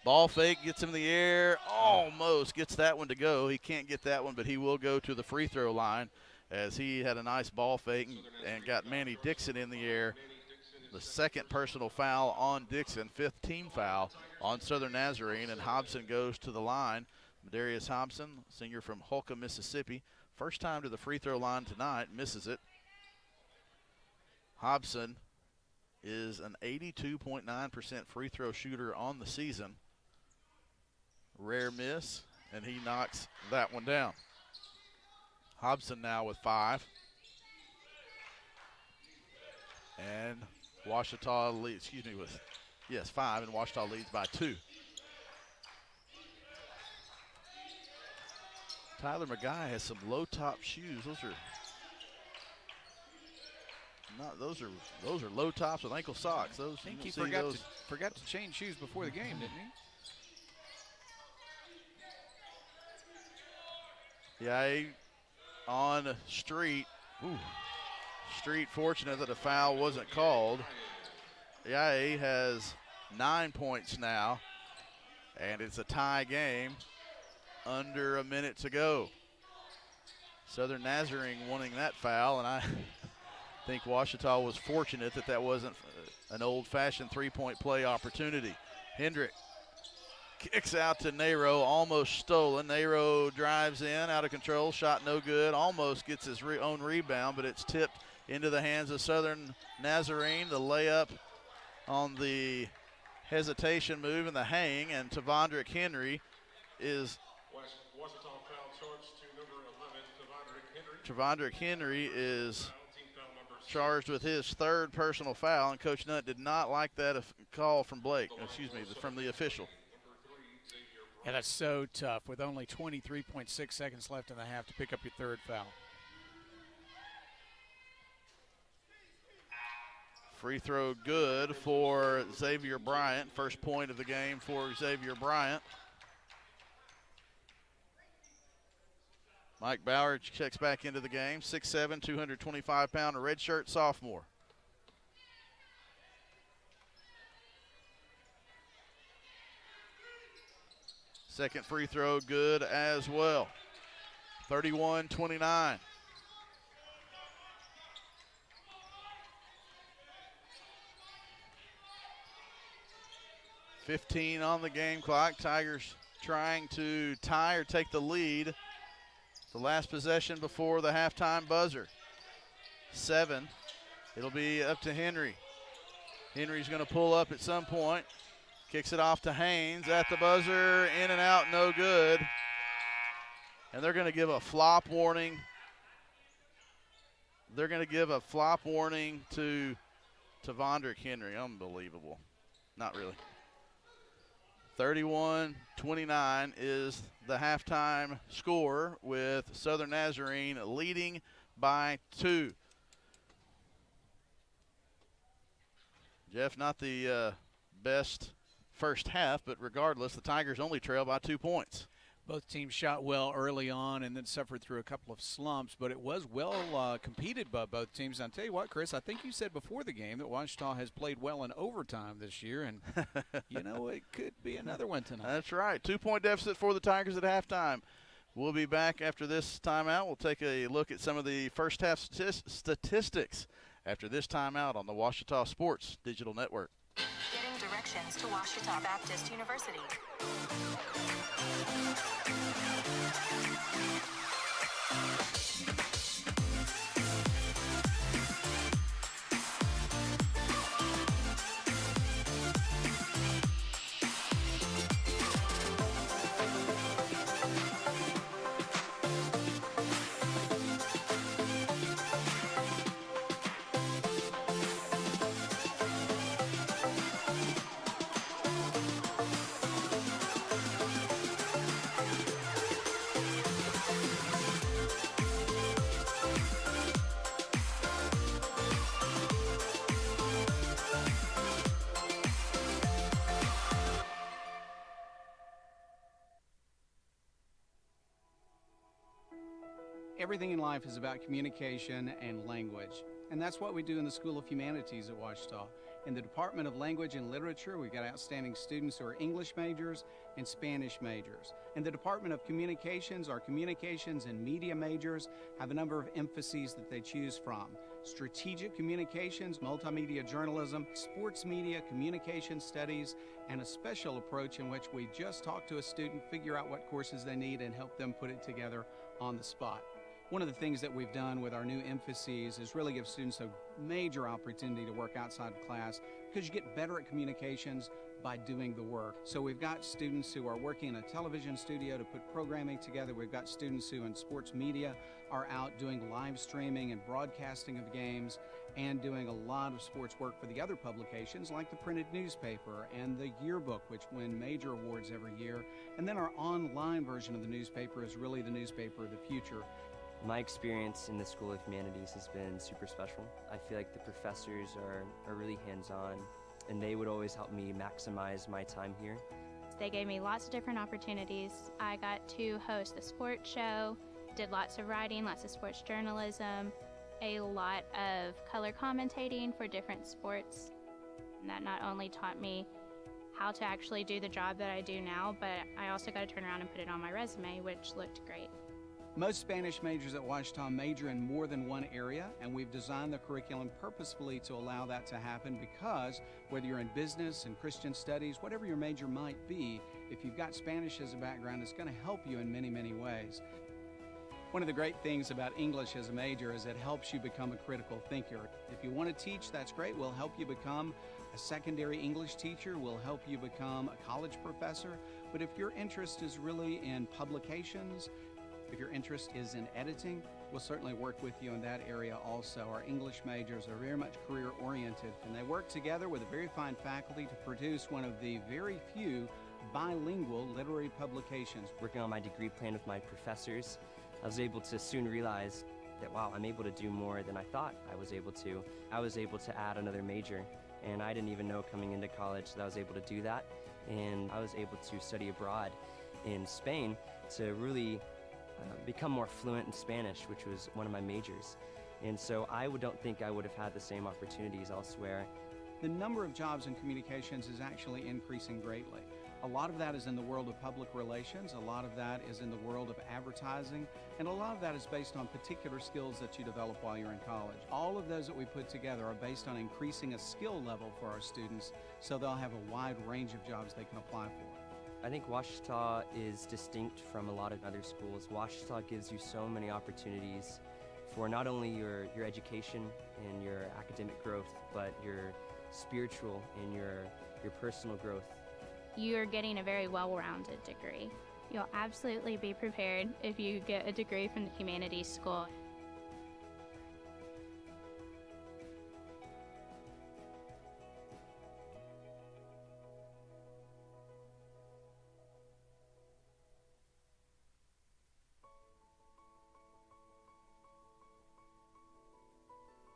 Ball fake, gets him in the air, almost gets that one to go. He can't get that one, but he will go to the free throw line as he had a nice ball fake and got Manny Dixon in the air. The second personal foul on Dixon, 5th team foul on Southern Nazarene, and Hobson goes to the line. Darius Hobson, senior from Holcomb, Mississippi. First time to the free throw line tonight, misses it. Hobson is an 82.9% free throw shooter on the season. Rare miss, and he knocks that one down. Hobson now with 5. And Ouachita leads, 5, and Ouachita leads by 2. Tyler McGuy has some low top shoes. Those are low tops with ankle socks. I think he forgot to change shoes before the game, didn't he? Yeah, on Street. Ooh. Street fortunate that a foul wasn't called. Yeah, has 9 points now, and it's a tie game. Under a minute to go. Southern Nazarene wanting that foul, and I think Ouachita was fortunate that wasn't an old-fashioned three-point play opportunity. Hendrick kicks out to Nero, almost stolen. Nero drives in, out of control, shot no good, almost gets his own rebound, but it's tipped into the hands of Southern Nazarene. The layup on the hesitation move and the hang, and Tavondrick Henry is Tavondrick Henry is charged with his 3rd personal foul, and Coach Nutt did not like that call from from the official. Yeah, that's so tough with only 23.6 seconds left in the half to pick up your 3rd foul. Free throw good for Xavier Bryant. First point of the game for Xavier Bryant. Mike Bauer checks back into the game. 6'7", 225-pounder redshirt sophomore. Second free throw good as well. 31-29. $15 on the game clock. Tigers trying to tie or take the lead. The last possession before the halftime buzzer. 7. It'll be up to Henry. Henry's going to pull up at some point. Kicks it off to Haynes at the buzzer. In and out, no good. And they're going to give a flop warning. They're going to give a flop warning to Tavondrick Henry. Unbelievable. Not really. 31-29 is the halftime score, with Southern Nazarene leading by 2. Jeff, not the best first half, but regardless, the Tigers only trail by 2 points. Both teams shot well early on and then suffered through a couple of slumps, but it was well competed by both teams. And I'll tell you what, Chris, I think you said before the game that Ouachita has played well in overtime this year, and, it could be another one tonight. That's right. 2-point deficit for the Tigers at halftime. We'll be back after this timeout. We'll take a look at some of the first half statistics after this timeout on the Ouachita Sports Digital Network. Getting directions to Ouachita Baptist University. Everything in life is about communication and language, and that's what we do in the School of Humanities at Ouachita. In the Department of Language and Literature, we've got outstanding students who are English majors and Spanish majors. In the Department of Communications, our communications and media majors have a number of emphases that they choose from. Strategic communications, multimedia journalism, sports media, communication studies, and a special approach in which we just talk to a student, figure out what courses they need, and help them put it together on the spot. One of the things that we've done with our new emphases is really give students a major opportunity to work outside of class, because you get better at communications by doing the work. So we've got students who are working in a television studio to put programming together. We've got students who in sports media are out doing live streaming and broadcasting of games and doing a lot of sports work for the other publications like the printed newspaper and the yearbook, which win major awards every year. And then our online version of the newspaper is really the newspaper of the future. My experience in the School of Humanities has been super special. I feel like the professors are really hands-on, and they would always help me maximize my time here. They gave me lots of different opportunities. I got to host a sports show, did lots of writing, lots of sports journalism, a lot of color commentating for different sports. And that not only taught me how to actually do the job that I do now, but I also got to turn around and put it on my resume, which looked great. Most Spanish majors at Ouachita major in more than one area, and we've designed the curriculum purposefully to allow that to happen, because whether you're in business and Christian studies, whatever your major might be, if you've got Spanish as a background, it's going to help you in many, many ways. One of the great things about English as a major is it helps you become a critical thinker. If you want to teach, that's great. We'll help you become a secondary English teacher. We'll help you become a college professor. But if your interest is really in publications, if your interest is in editing, we'll certainly work with you in that area also. Our English majors are very much career-oriented, and they work together with a very fine faculty to produce one of the very few bilingual literary publications. Working on my degree plan with my professors, I was able to soon realize that, wow, I'm able to do more than I thought I was able to. I was able to add another major, and I didn't even know coming into college that I was able to do that. And I was able to study abroad in Spain to really become more fluent in Spanish, which was one of my majors. And so I don't think I would have had the same opportunities elsewhere. The number of jobs in communications is actually increasing greatly. A lot of that is in the world of public relations, a lot of that is in the world of advertising, and a lot of that is based on particular skills that you develop while you're in college. All of those that we put together are based on increasing a skill level for our students, so they'll have a wide range of jobs they can apply for. I think Ouachita is distinct from a lot of other schools. Ouachita gives you so many opportunities for not only your education and your academic growth, but your spiritual and your personal growth. You're getting a very well-rounded degree. You'll absolutely be prepared if you get a degree from the humanities school.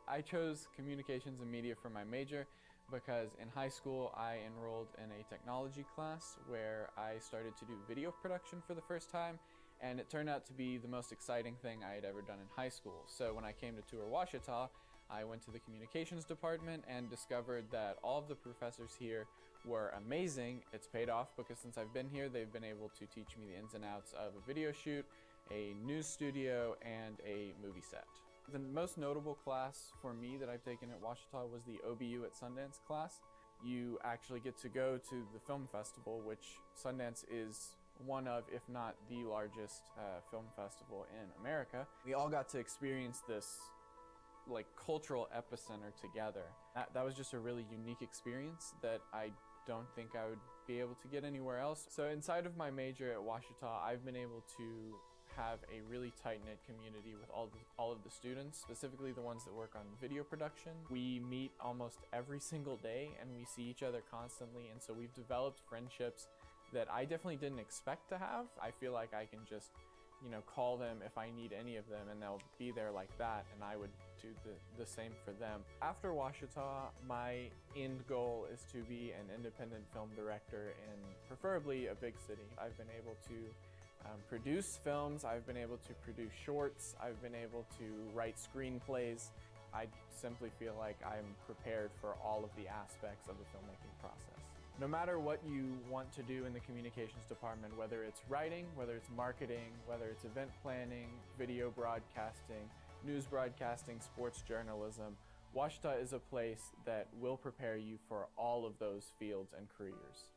I chose communications and media for my major because in high school I enrolled in a technology class where I started to do video production for the first time, and it turned out to be the most exciting thing I had ever done in high school. So when I came to tour Ouachita, I went to the communications department and discovered that all of the professors here were amazing. It's paid off because since I've been here, they've been able to teach me the ins and outs of a video shoot, a news studio, and a movie set. The most notable class for me that I've taken at Ouachita was the OBU at Sundance class. You actually get to go to the film festival, which Sundance is one of, if not the largest film festival in America. We all got to experience this like cultural epicenter together. That was just a really unique experience that I don't think I would be able to get anywhere else. So inside of my major at Ouachita, I've been able to have a really tight-knit community with all of the students, specifically the ones that work on video production. We meet almost every single day and we see each other constantly, and so we've developed friendships that I definitely didn't expect to have. I feel like I can just, call them if I need any of them and they'll be there like that, and I would do the same for them. After Ouachita, my end goal is to be an independent film director in preferably a big city. I've been able to produce films, I've been able to produce shorts, I've been able to write screenplays. I simply feel like I'm prepared for all of the aspects of the filmmaking process. No matter what you want to do in the communications department, whether it's writing, whether it's marketing, whether it's event planning, video broadcasting, news broadcasting, sports journalism, Ouachita is a place that will prepare you for all of those fields and careers.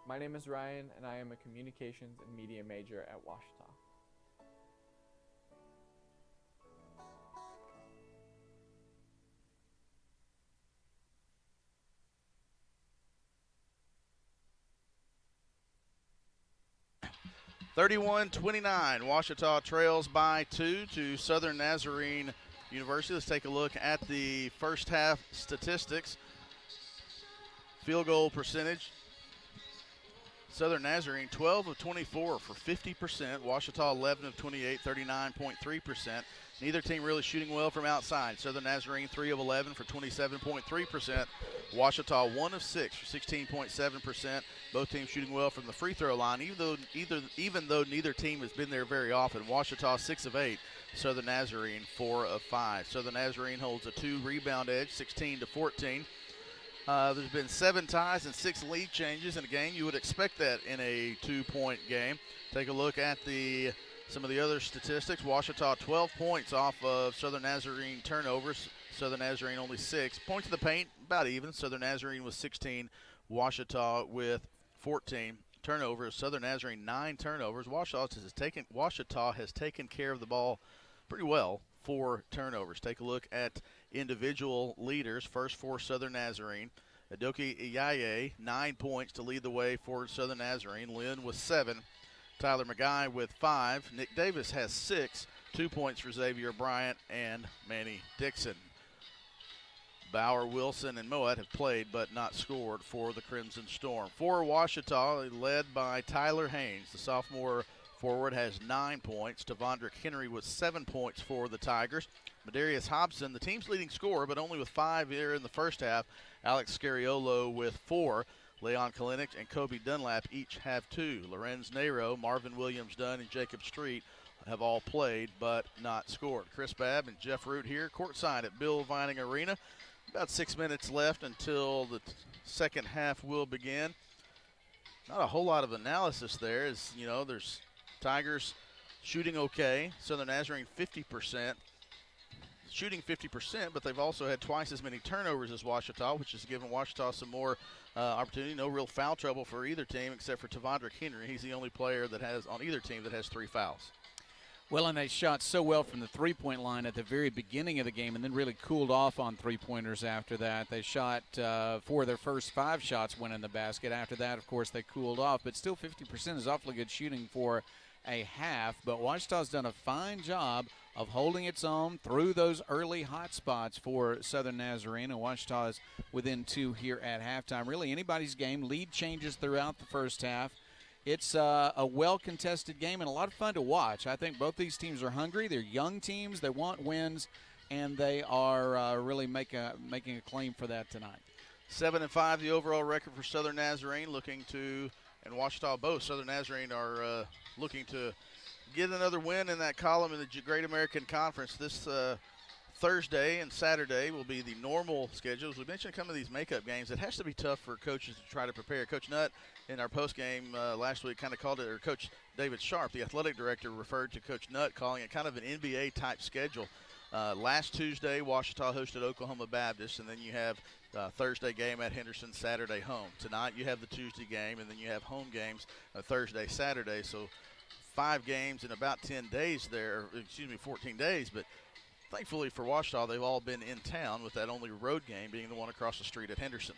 My name is Ryan, and I am a communications and media major at Ouachita. (31-29). Ouachita trails by 2 to Southern Nazarene University. Let's take a look at the first half statistics. Field goal percentage. Southern Nazarene 12 of 24 for 50%. Ouachita 11 of 28, 39.3%. Neither team really shooting well from outside. Southern Nazarene 3 of 11 for 27.3%. Ouachita 1 of 6 for 16.7%. Both teams shooting well from the free throw line, even though neither team has been there very often. Ouachita 6 of 8. Southern Nazarene 4 of 5. Southern Nazarene holds a 2 rebound edge, 16-14. There's been 7 ties and 6 lead changes in a game. You would expect that in a 2-point game. Take a look at some of the other statistics. Ouachita 12 points off of Southern Nazarene turnovers. Southern Nazarene only 6. Points to the paint, about even. Southern Nazarene with 16. Ouachita with 14 turnovers. Southern Nazarene 9 turnovers. Ouachita has taken care of the ball pretty well. 4 turnovers. Take a look at individual leaders. First for Southern Nazarene, Adoki Iyaye, 9 points to lead the way for Southern Nazarene. Lynn with 7. Tyler McGuy with 5. Nick Davis has 6. 2 points for Xavier Bryant and Manny Dixon. Bauer, Wilson, and Moet have played but not scored for the Crimson Storm. For Ouachita, led by Tyler Haynes, the sophomore forward, has 9 points. Tavondrick Henry with 7 points for the Tigers. Medarius Hobson, the team's leading scorer, but only with 5 here in the first half. Alex Scariolo with 4. Leon Kalinick and Kobe Dunlap each have 2. Lorenz Nero, Marvin Williams-Dunn, and Jacob Street have all played but not scored. Chris Babb and Jeff Root here courtside at Bill Vining Arena. About 6 minutes left until the second half will begin. Not a whole lot of analysis there, as there's Tigers shooting okay. Southern Nazarene 50%. Shooting 50%, but they've also had twice as many turnovers as Ouachita, which has given Ouachita some more opportunity. No real foul trouble for either team except for Tavondrick Henry. He's the only player that has on either team that has 3 fouls. Well, and they shot so well from the three-point line at the very beginning of the game and then really cooled off on three-pointers after that. They shot 4 of their first 5 shots went in the basket. After that, of course, they cooled off, but still 50% is awfully good shooting for a half. But Ouachita's done a fine job of holding its own through those early hot spots for Southern Nazarene. And Ouachita is within 2 here at halftime. Really anybody's game. Lead changes throughout the first half. It's a well-contested game and a lot of fun to watch. I think both these teams are hungry. They're young teams. They want wins, and they are really making a claim for that tonight. 7-5 the overall record for Southern Nazarene, looking to, and Ouachita both. Southern Nazarene are looking to get another win in that column in the Great American Conference. This Thursday and Saturday will be the normal schedule. As we mentioned, some of these makeup games, it has to be tough for coaches to try to prepare. Coach Nutt in our postgame last week kind of called it, or Coach David Sharp, the athletic director, referred to Coach Nutt calling it kind of an NBA-type schedule. Last Tuesday, Ouachita hosted Oklahoma Baptist, and then you have Thursday game at Henderson, Saturday home. Tonight you have the Tuesday game, and then you have home games Thursday, Saturday. So 5 games in about 10 days there, 14 days. But thankfully for Ouachita, they've all been in town, with that only road game being the one across the street at Henderson.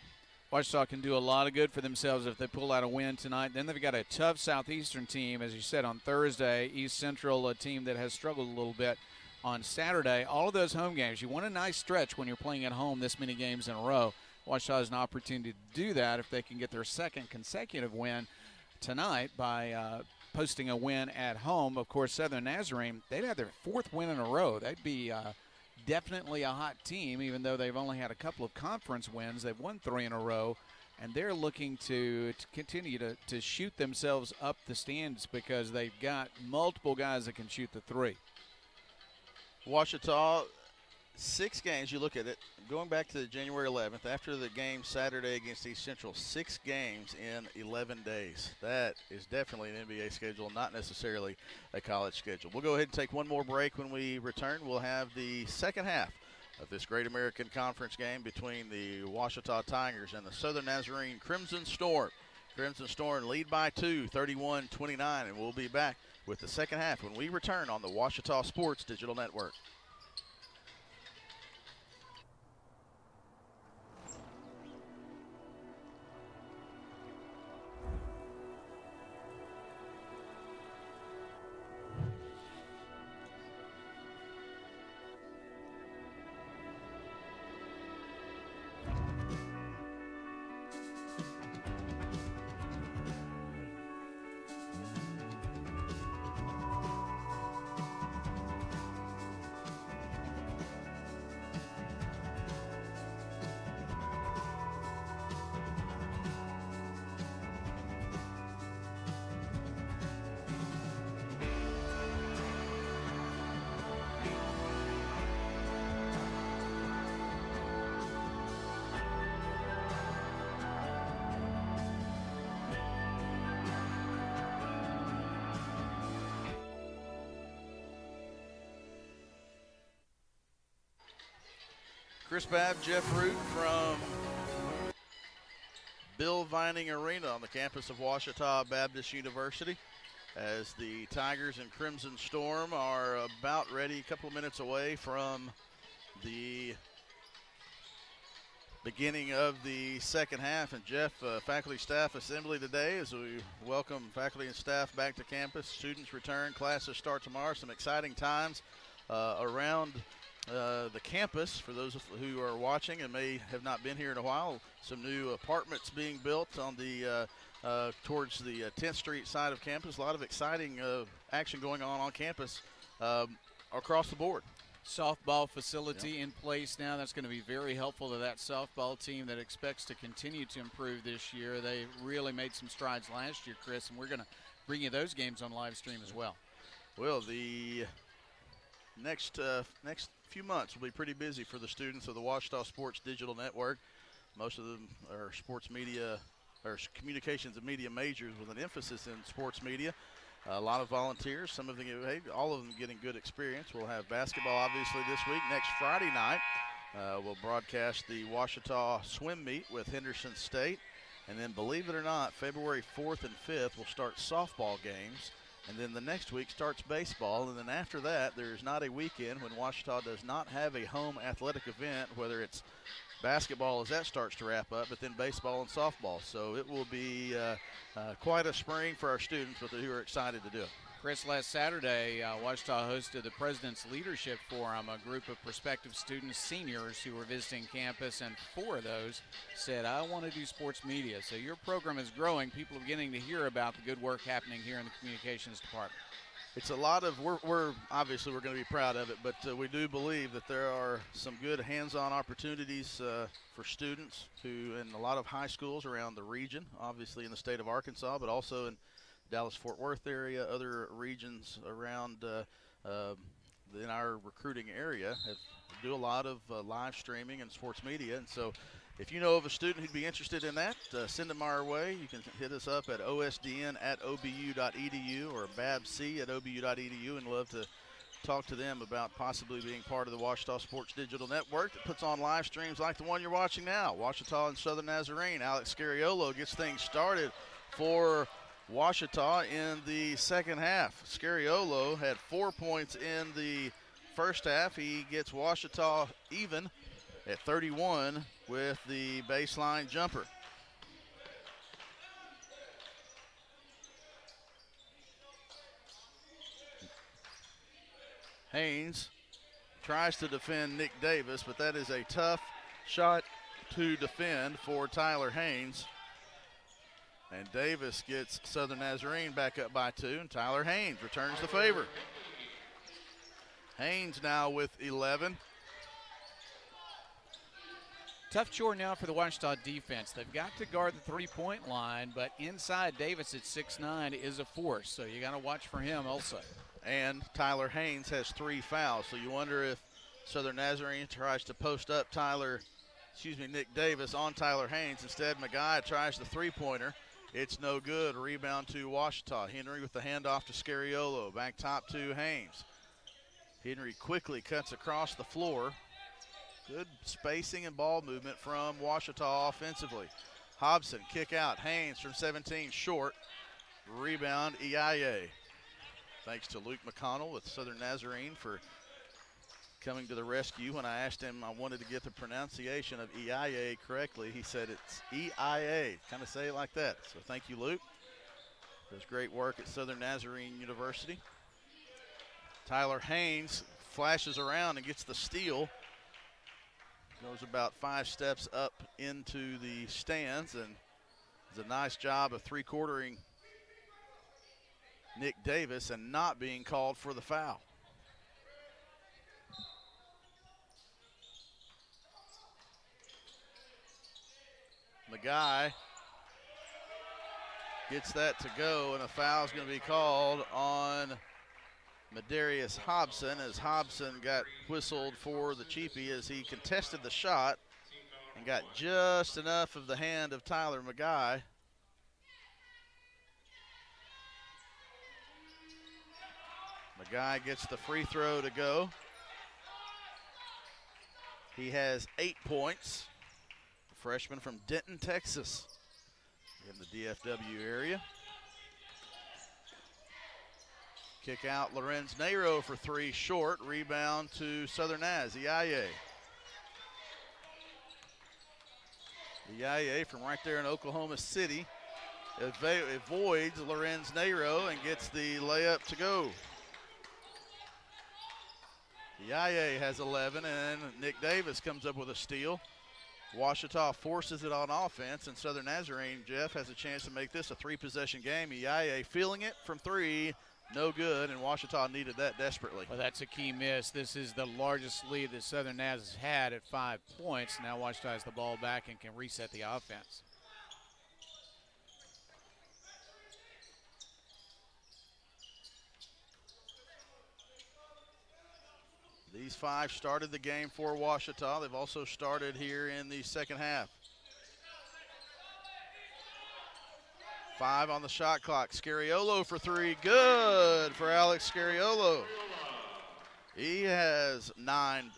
Ouachita can do a lot of good for themselves if they pull out a win tonight. Then they've got a tough Southeastern team, as you said, on Thursday. East Central, a team that has struggled a little bit on Saturday. All of those home games, you want a nice stretch when you're playing at home this many games in a row. Ouachita has an opportunity to do that if they can get their second consecutive win tonight by posting a win at home. Of course, Southern Nazarene, they'd have their 4th win in a row. They'd be definitely a hot team, even though they've only had a couple of conference wins. They've won 3 in a row, and they're looking to continue to shoot themselves up the stands because they've got multiple guys that can shoot the 3. Ouachita, 6 games, you look at it, going back to January 11th, after the game Saturday against East Central, 6 games in 11 days. That is definitely an NBA schedule, not necessarily a college schedule. We'll go ahead and take one more break. When we return, we'll have the second half of this Great American Conference game between the Ouachita Tigers and the Southern Nazarene Crimson Storm. Crimson Storm lead by 2, 31-29, and we'll be back with the second half when we return on the Ouachita Sports Digital Network. Chris Babb, Jeff Root from Bill Vining Arena on the campus of Ouachita Baptist University, as the Tigers and Crimson Storm are about ready, a couple of minutes away from the beginning of the second half. And Jeff, faculty staff assembly today as we welcome faculty and staff back to campus. Students return, classes start tomorrow. Some exciting times around the campus for those who are watching and may have not been here in a while. Some new apartments being built on the towards the 10th Street side of campus. A lot of exciting action going on campus across the board. Softball facility in place now. That's going to be very helpful to that softball team that expects to continue to improve this year. They really made some strides last year, Chris, and we're going to bring you those games on live stream as well. Well, the next few months will be pretty busy for the students of the Ouachita Sports Digital Network. Most of them are sports media or communications and media majors with an emphasis in sports media. A lot of volunteers, some of them, all of them getting good experience. We'll have basketball obviously this week. Next Friday night, we'll broadcast the Ouachita swim meet with Henderson State. And then, believe it or not, February 4th and 5th, we'll start softball games. And then the next week starts baseball. And then after that, there's not a weekend when Ouachita does not have a home athletic event, whether it's basketball as that starts to wrap up, but then baseball and softball. So it will be quite a spring for our students, but who are excited to do it. Chris, last Saturday, Ouachita hosted the President's Leadership Forum, a group of prospective students, seniors who were visiting campus, and 4 of those said, I want to do sports media. So your program is growing. People are beginning to hear about the good work happening here in the communications department. it's a lot of, we're obviously we're going to be proud of it, but we do believe that there are some good hands-on opportunities for students who, in a lot of high schools around the region, obviously in the state of Arkansas, but also in Dallas-Fort Worth area, other regions around in our recruiting area do a lot of live streaming and sports media. And so if you know of a student who'd be interested in that, send them our way. You can hit us up at osdn@obu.edu or babc@obu.edu, and love to talk to them about possibly being part of the Ouachita Sports Digital Network that puts on live streams like the one you're watching now. Ouachita and Southern Nazarene. Alex Scariolo gets things started for Ouachita in the second half. Scariolo had 4 points in the first half. He gets Ouachita even at 31 with the baseline jumper. Haynes tries to defend Nick Davis, but that is a tough shot to defend for Tyler Haynes. And Davis gets Southern Nazarene back up by 2, and Tyler Haynes returns the favor. Haynes now with 11. Tough chore now for the Ouachita defense. They've got to guard the three-point line, but inside Davis at 6'9" is a force, so you got to watch for him also. And Tyler Haynes has 3 fouls, so you wonder if Southern Nazarene tries to post up Nick Davis on Tyler Haynes. Instead, McGuy tries the three-pointer. It's no good. Rebound to Ouachita. Henry with the handoff to Scariolo. Back top to Haynes. Henry quickly cuts across the floor. Good spacing and ball movement from Ouachita offensively. Hobson, kick out. Haynes from 17, short. Rebound, EIA. Thanks to Luke McConnell with Southern Nazarene for coming to the rescue. When I asked him I wanted to get the pronunciation of EIA correctly, he said it's EIA. Kind of say it like that. So thank you, Luke. Does great work at Southern Nazarene University. Tyler Haynes flashes around and gets the steal. Goes about 5 steps up into the stands and does a nice job of three-quartering Nick Davis and not being called for the foul. McGuy gets that to go, and a foul is going to be called on Madarius Hobson, as Hobson got whistled for the cheapie as he contested the shot and got just enough of the hand of Tyler McGuy. McGuy gets the free throw to go. He has 8 points. The freshman from Denton, Texas, in the DFW area. Kick out Lorenz Nero for 3, short. Rebound to Southern Naz, EIA. EIA from right there in Oklahoma City avoids Lorenz Nero and gets the layup to go. EIA has 11, and Nick Davis comes up with a steal. Ouachita forces it on offense, and Southern Nazarene, Jeff, has a chance to make this a 3-possession game. EIA feeling it from 3. No good, and Ouachita needed that desperately. Well, that's a key miss. This is the largest lead that Southern Naz has had at 5 points. Now Ouachita has the ball back and can reset the offense. These 5 started the game for Ouachita. They've also started here in the second half. 5 on the shot clock. Scariolo for 3. Good for Alex Scariolo. He has 9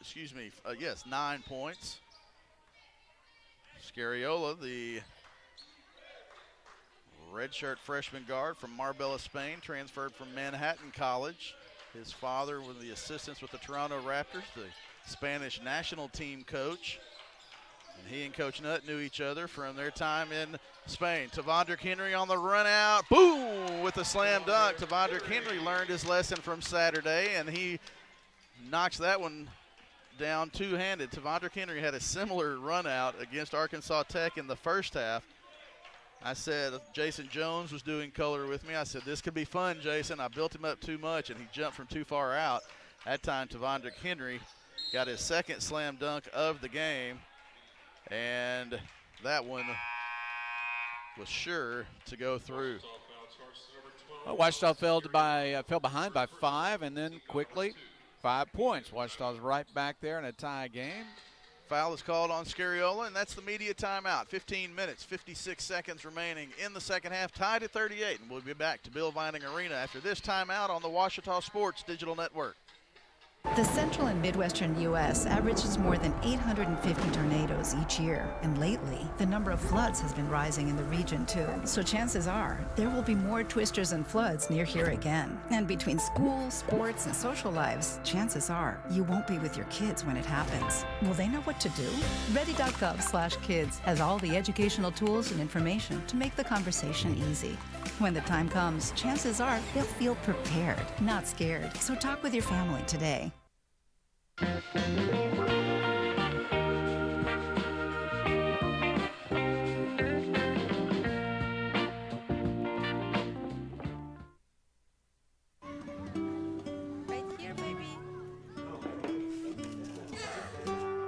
points. Scariolo, the redshirt freshman guard from Marbella, Spain, transferred from Manhattan College. His father was the assistants with the Toronto Raptors, the Spanish national team coach. And he and Coach Nutt knew each other from their time in Spain. Tavondrick Henry on the run out. Boom! With a slam dunk. Tavondrick Henry learned his lesson from Saturday, and he knocks that one down two-handed. Tavondrick Henry had a similar run out against Arkansas Tech in the first half. I said Jason Jones was doing color with me. I said, this could be fun, Jason. I built him up too much, and he jumped from too far out. That time, Tavondrick Henry got his second slam dunk of the game, and that one was sure to go through. Well, Ouachita fell behind by 5, and then quickly 5 points. Ouachita's right back there in a tie game. Foul is called on Scariola, and that's the media timeout. 15 minutes, 56 seconds remaining in the second half, tied at 38. And we'll be back to Bill Vining Arena after this timeout on the Ouachita Sports Digital Network. The central and midwestern U.S. averages more than 850 tornadoes each year, and lately, the number of floods has been rising in the region too. So chances are, there will be more twisters and floods near here again. And between school, sports, and social lives, chances are, you won't be with your kids when it happens. Will they know what to do? Ready.gov/kids has all the educational tools and information to make the conversation easy. When the time comes, chances are they'll feel prepared, not scared. So talk with your family today.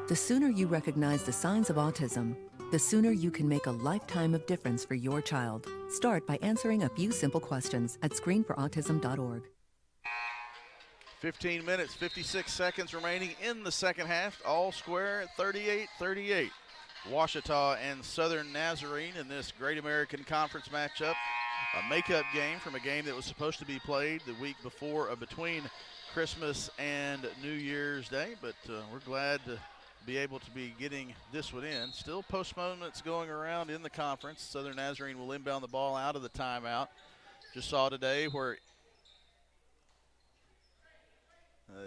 The sooner you recognize the signs of autism, the sooner you can make a lifetime of difference for your child. Start by answering a few simple questions at screenforautism.org. 15 minutes, 56 seconds remaining in the second half. All square at 38-38. Ouachita and Southern Nazarene in this Great American Conference matchup. A makeup game from a game that was supposed to be played the week before, between Christmas and New Year's Day, but we're glad to be able to be getting this one in. Still postponements going around in the conference. Southern Nazarene will inbound the ball out of the timeout. Just saw today where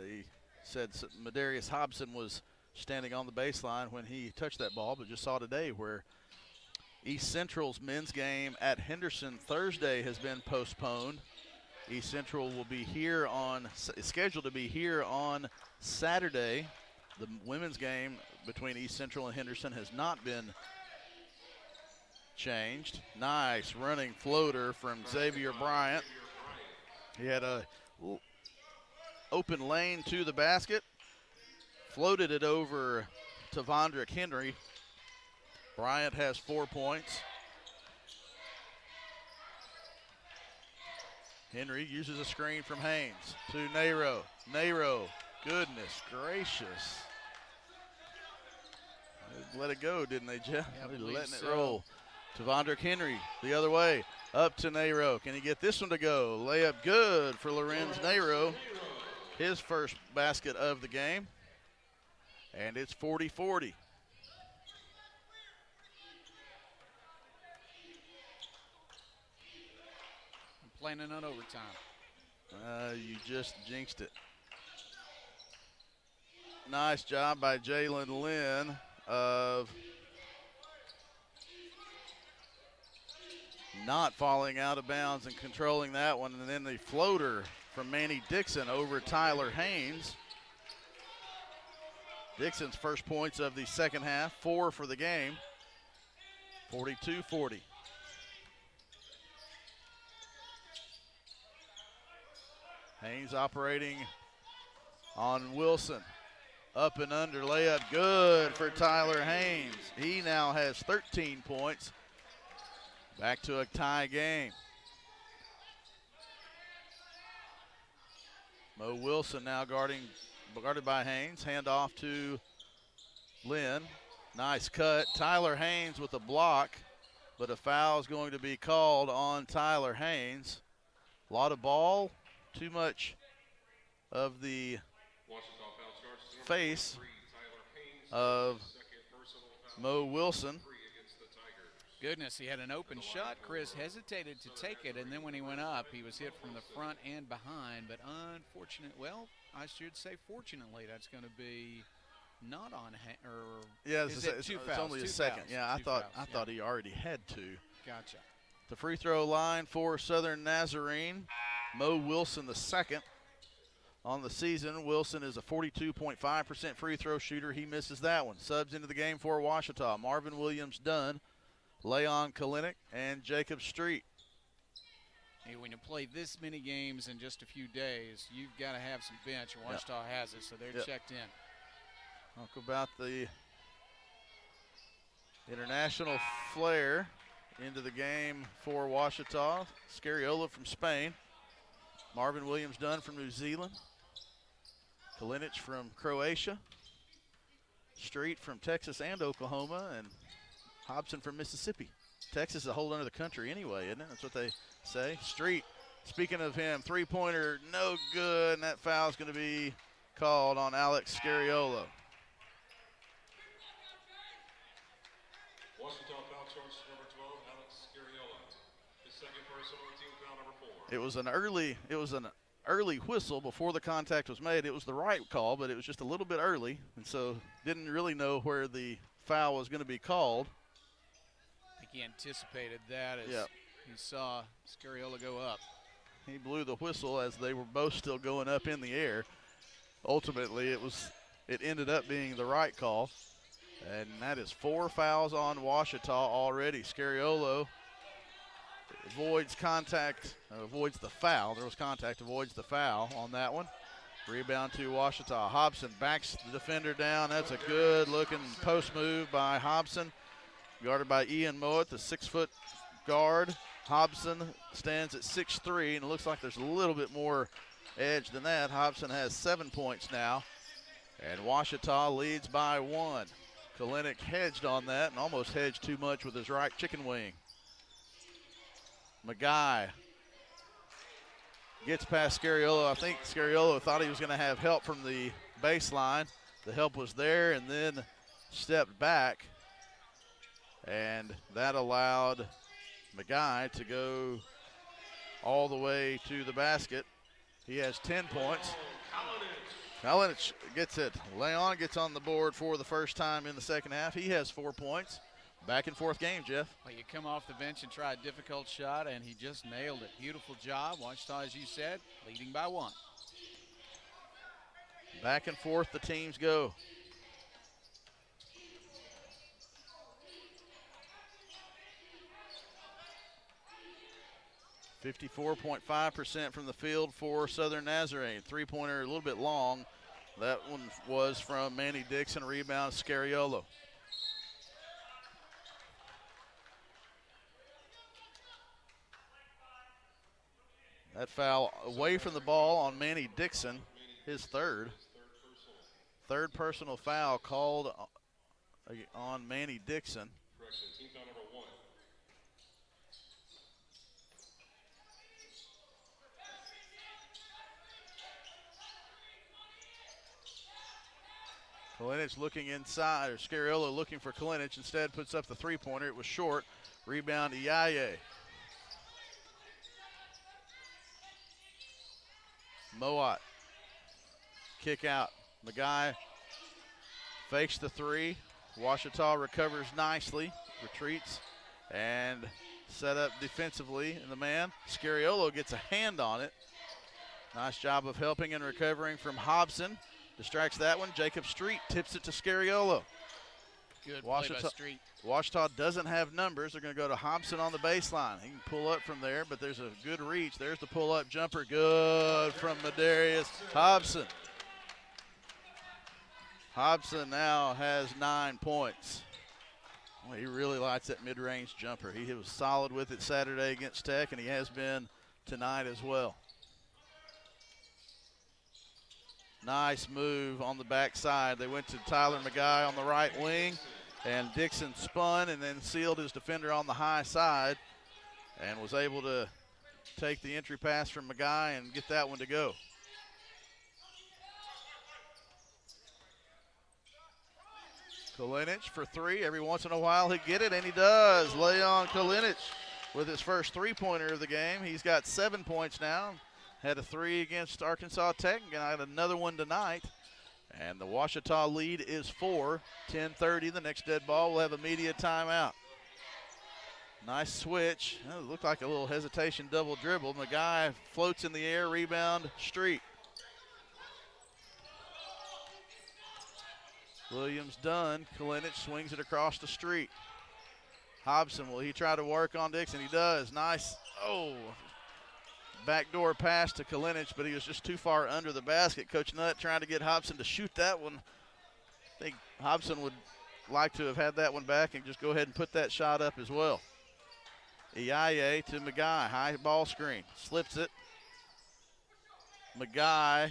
he said Madarius Hobson was standing on the baseline when he touched that ball, but just saw today where East Central's men's game at Henderson Thursday has been postponed. East Central will be here scheduled to be here on Saturday. The women's game between East Central and Henderson has not been changed. Nice running floater from Xavier Bryant. He had a open lane to the basket, floated it over to Vondrick Henry. Bryant has 4 points. Henry uses a screen from Haynes to Nero. Nero, goodness gracious. They let it go, didn't they, Jeff? Yeah, They're letting it roll. To Vondrick Henry, the other way, up to Nero. Can he get this one to go? Layup good for Lorenz Nero. His first basket of the game. And it's 40-40. Planning on overtime. You just jinxed it. Nice job by Jalen Lynn of not falling out of bounds and controlling that one. And then the floater from Manny Dixon over Tyler Haynes. Dixon's first points of the second half, 4 for the game. 42-40. Haynes operating on Wilson. Up and under layup, good for Tyler Haynes. He now has 13 points. Back to a tie game. Mo Wilson now guarded by Haynes. Hand off to Lynn. Nice cut. Tyler Haynes with a block, but a foul is going to be called on Tyler Haynes. A lot of ball, too much of the face of Mo Wilson. Goodness, he had an open shot. Chris hesitated to take it, and then when he went up, he was hit from the front and behind. But I should say fortunately, that's going to be not on it's only a second. Yeah, I thought he already had two. Gotcha. The free throw line for Southern Nazarene. Mo Wilson the second on the season. Wilson is a 42.5% free throw shooter. He misses that one. Subs into the game for Ouachita. Marvin Williams Dunn Leon Kalinick and Jacob Street. Hey, when you play this many games in just a few days, you've got to have some bench, and Ouachita has it, so they're checked in. Talk about the international flair into the game for Ouachita. Scariola from Spain. Marvin Williams-Dunn from New Zealand. Kalinic from Croatia. Street from Texas and Oklahoma, and Hobson from Mississippi. Texas is a whole other country anyway, isn't it? That's what they say. Street, speaking of him, three-pointer, no good, and that foul's going to be called on Alex Scariolo. Ouachita foul charge number 12, Alex Scariolo. His second personal, team foul number 4. It was an early whistle before the contact was made. It was the right call, but it was just a little bit early, and so didn't really know where the foul was going to be called. I think he anticipated that as he saw Scariola go up. He blew the whistle as they were both still going up in the air. Ultimately, it ended up being the right call, and that is 4 fouls on Ouachita already. Scariolo avoids the foul. There was contact, avoids the foul on that one. Rebound to Ouachita. Hobson backs the defender down. That's a good-looking post move by Hobson. Guarded by Ian Mowat, the 6-foot guard. Hobson stands at 6'3", and it looks like there's a little bit more edge than that. Hobson has 7 points now, and Ouachita leads by 1. Kalinick hedged on that and almost hedged too much with his right chicken wing. Magai gets past Scariolo. I think Scariolo thought he was going to have help from the baseline. The help was there and then stepped back, and that allowed Magai to go all the way to the basket. He has 10 points. Kalinic gets it. Leon gets on the board for the first time in the second half. He has 4 points. Back and forth game, Jeff. Well, you come off the bench and try a difficult shot, and he just nailed it. Beautiful job. Ouachita, as you said, leading by 1. Back and forth the teams go. .54% from the field for Southern Nazarene. Three-pointer a little bit long. That one was from Manny Dixon. Rebound, Scariolo. That foul away from the ball on Manny Dixon, his third. Third personal foul called on Manny Dixon. Correction, team foul number 1. Kalinic looking inside, or Scariolo looking for Kalinic. Instead puts up the three-pointer. It was short. Rebound, Iyaye. Mowat. Kick out. Magai fakes the three. Ouachita recovers nicely, retreats, and set up defensively in the man. Scariolo gets a hand on it. Nice job of helping and recovering from Hobson. Distracts that one. Jacob Street tips it to Scariolo. Good play by Street. Ouachita doesn't have numbers. They're going to go to Hobson on the baseline. He can pull up from there, but there's a good reach. There's the pull-up jumper. Good from Madarius Hobson. Hobson now has 9 points. Well, he really likes that mid-range jumper. He was solid with it Saturday against Tech, and he has been tonight as well. Nice move on the backside. They went to Tyler Magai on the right wing, and Dixon spun and then sealed his defender on the high side and was able to take the entry pass from Magai and get that one to go. Kalinic for three. Every once in a while he'll get it, and he does. Leon Kalinic with his first three-pointer of the game. He's got 7 points now. Had a three against Arkansas Tech and got another one tonight. And the Ouachita lead is 4. 10:30. The next dead ball will have a media timeout. Nice switch. It looked like a little hesitation double dribble. Magai floats in the air. Rebound, Street. Williams done. Kalinic swings it across the street. Hobson, will he try to work on Dixon? He does. Nice. Oh, backdoor pass to Kalinich, but he was just too far under the basket. Coach Nutt trying to get Hobson to shoot that one. I think Hobson would like to have had that one back and just go ahead and put that shot up as well. Iaye to Magai, high ball screen, slips it. Magai,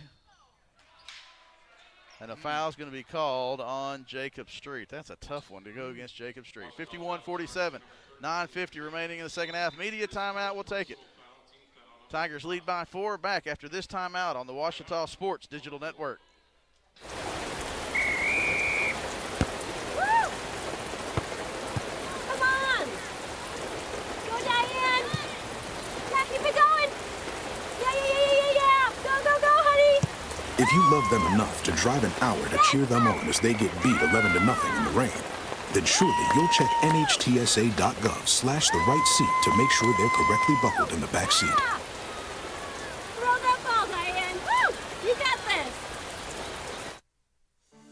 and a foul's going to be called on Jacob Street. That's a tough one to go against Jacob Street. 51-47, 9:50 remaining in the second half. Media timeout, we'll take it. Tigers lead by 4, back after this timeout on the Ouachita Sports Digital Network. If you love them enough to drive an hour to cheer them on as they get beat 11-0 in the rain, then surely you'll check NHTSA.gov/the right seat to make sure they're correctly buckled in the back seat. Throw that ball, Diane. Woo! You got this.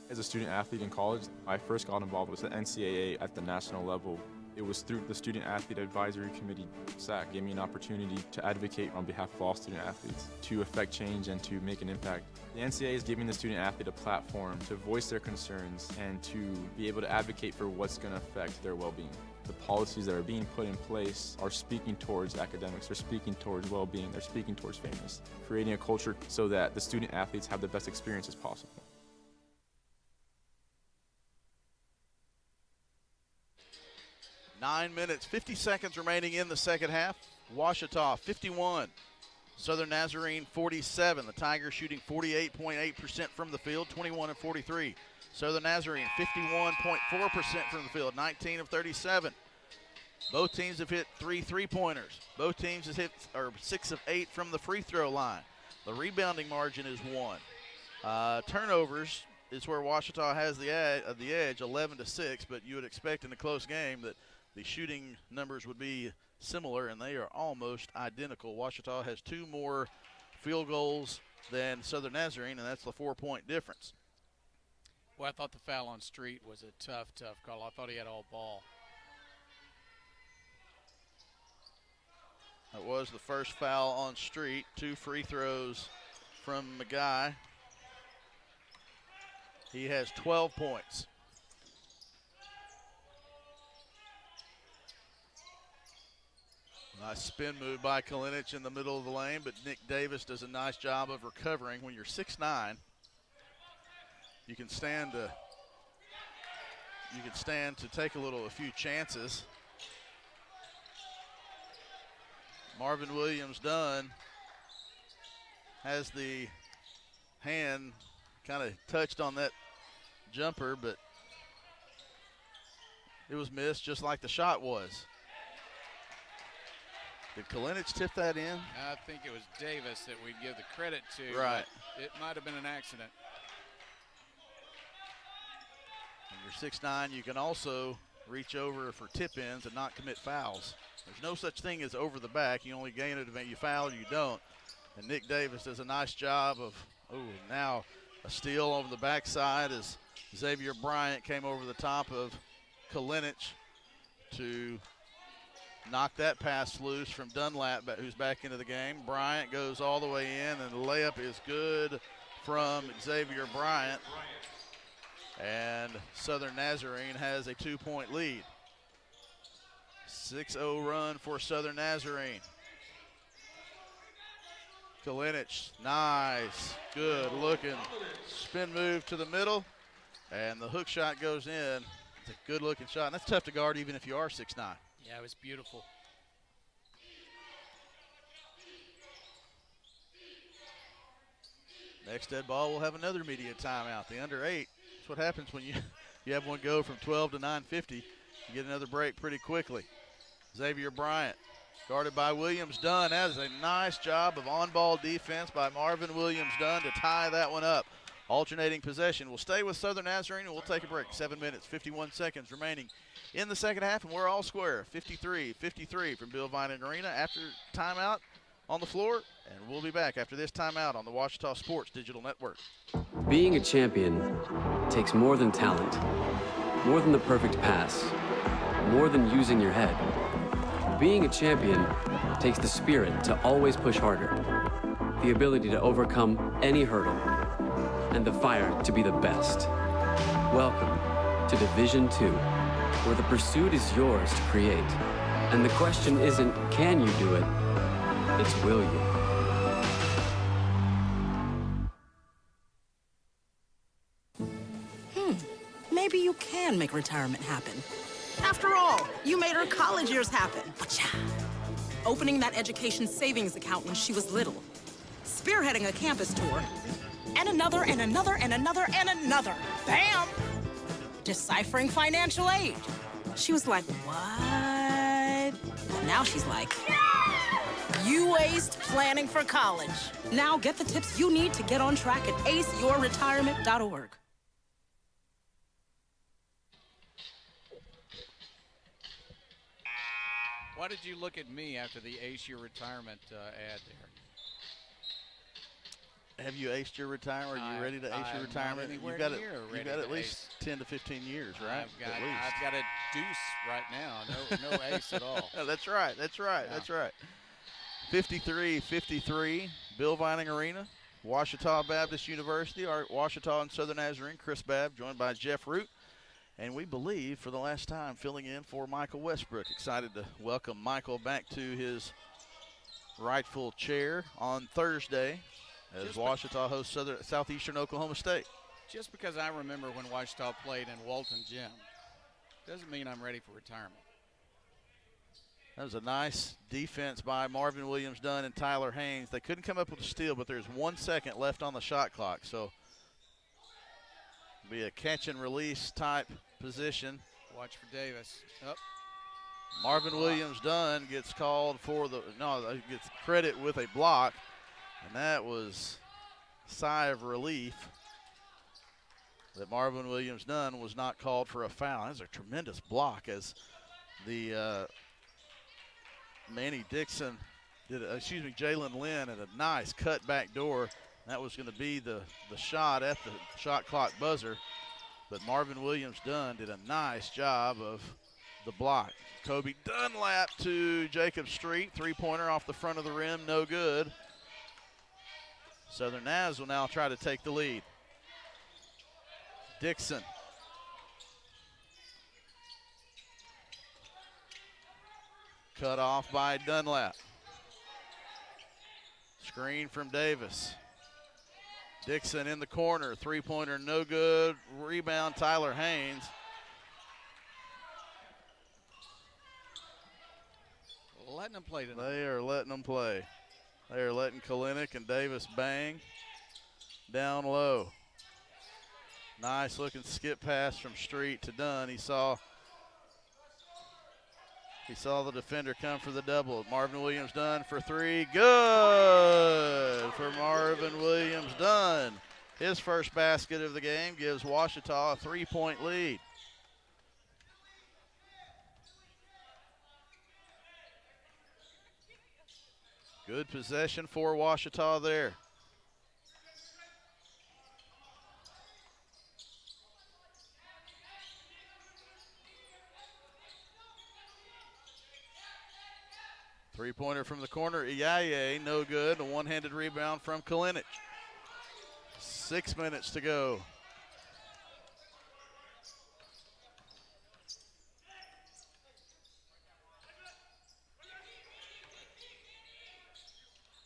As a student athlete in college, I first got involved with the NCAA at the national level. It was through the Student Athlete Advisory Committee, SAC, gave me an opportunity to advocate on behalf of all student athletes, to affect change and to make an impact. The NCAA is giving the student athlete a platform to voice their concerns and to be able to advocate for what's going to affect their well-being. The policies that are being put in place are speaking towards academics, they're speaking towards well-being, they're speaking towards fairness, creating a culture so that the student athletes have the best experiences possible. Nine minutes, 50 seconds remaining in the second half. Ouachita 51, Southern Nazarene 47. The Tigers shooting 48.8% from the field, 21 of 43. Southern Nazarene 51.4% from the field, 19 of 37. Both teams have hit 3 3-pointers. Both teams have hit 6 of 8 from the free throw line. The rebounding margin is 1. Turnovers is where Ouachita has the edge, 11-6, but you would expect in a close game that the shooting numbers would be similar, and they are almost identical. Ouachita has 2 more field goals than Southern Nazarene, and that's the 4-point difference. Well, I thought the foul on Street was a tough call. I thought he had all ball. That was the first foul on Street. 2 free throws from Magai. He has 12 points. Nice spin move by Kalinich in the middle of the lane, but Nick Davis does a nice job of recovering. When you're 6'9", you can stand to take a few chances. Marvin Williams-Dunn has the hand kind of touched on that jumper, but it was missed just like the shot was. Did Kalinich tip that in? I think it was Davis that we'd give the credit to. Right. It might have been an accident. When you're 6'9", you can also reach over for tip-ins and not commit fouls. There's no such thing as over the back. You only gain it if you foul or you don't. And Nick Davis does a nice job of, now a steal over the backside as Xavier Bryant came over the top of Kalinich to knock that pass loose from Dunlap, who's back into the game. Bryant goes all the way in, and the layup is good from Xavier Bryant. And Southern Nazarene has a 2-point lead. 6-0 run for Southern Nazarene. Kalinich, nice, good looking spin move to the middle, and the hook shot goes in. It's a good looking shot, and that's tough to guard even if you are 6'9". Yeah, it was beautiful. Next dead ball will have another media timeout. The under 8. That's what happens when you have one go from 12 to 9:50. You get another break pretty quickly. Xavier Bryant guarded by Williams-Dunn. That is a nice job of on-ball defense by Marvin Williams-Dunn to tie that one up. Alternating possession. We'll stay with Southern Nazarene and we'll take a break. 7 minutes, 51 seconds remaining in the second half, and we're all square. 53-53 from Bill Vining Arena after timeout on the floor, and we'll be back after this timeout on the Ouachita Sports Digital Network. Being a champion takes more than talent, more than the perfect pass, more than using your head. Being a champion takes the spirit to always push harder, the ability to overcome any hurdle, and the fire to be the best. Welcome to Division 2, where the pursuit is yours to create. And the question isn't, can you do it? It's, will you? Maybe you can make retirement happen. After all, you made her college years happen. Opening that education savings account when she was little. Spearheading a campus tour. And another, and another, and another, and another. Bam! Deciphering financial aid. She was like, what? But now she's like, you aced planning for college. Now get the tips you need to get on track at aceyourretirement.org. Why did you look at me after the Ace Your Retirement ad there? Have you aced your retirement? Are you ready to ace your retirement? You've got at least 10 to 15 years, right? I've got a deuce right now. No ace at all. That's right. Yeah. That's right. 53-53, Bill Vining Arena, Ouachita Baptist University, Ouachita and Southern Nazarene. Chris Babb joined by Jeff Root. And we believe for the last time filling in for Michael Westbrook. Excited to welcome Michael back to his rightful chair on Thursday as Ouachita hosts Southeastern Oklahoma State. Just because I remember when Ouachita played in Walton Gym doesn't mean I'm ready for retirement. That was a nice defense by Marvin Williams-Dunn and Tyler Haynes. They couldn't come up with a steal, but there's 1 second left on the shot clock. So be a catch and release type position. Watch for Davis. Up. Marvin Williams-Dunn gets called for gets credit with a block, and that was a sigh of relief that Marvin Williams-Dunn was not called for a foul. That's a tremendous block as the Manny Dixon Jalen Lynn had a nice cut back door. That was going to be the shot at the shot clock buzzer, but Marvin Williams-Dunn did a nice job of the block. Kobe Dunlap to Jacob Street, three-pointer off the front of the rim, no good. Southern Naz will now try to take the lead. Dixon. Cut off by Dunlap. Screen from Davis. Dixon in the corner, three-pointer, no good. Rebound, Tyler Haynes. Letting them play tonight. They are letting them play. They are letting Kalinick and Davis bang down low. Nice looking skip pass from Street to Dunn. He saw the defender come for the double. Marvin Williams-Dunn for three. Good for Marvin Williams-Dunn. His first basket of the game gives Ouachita a 3-point lead. Good possession for Ouachita there. Three-pointer from the corner, Iyaye, no good. A one-handed rebound from Kalinic. 6 minutes to go.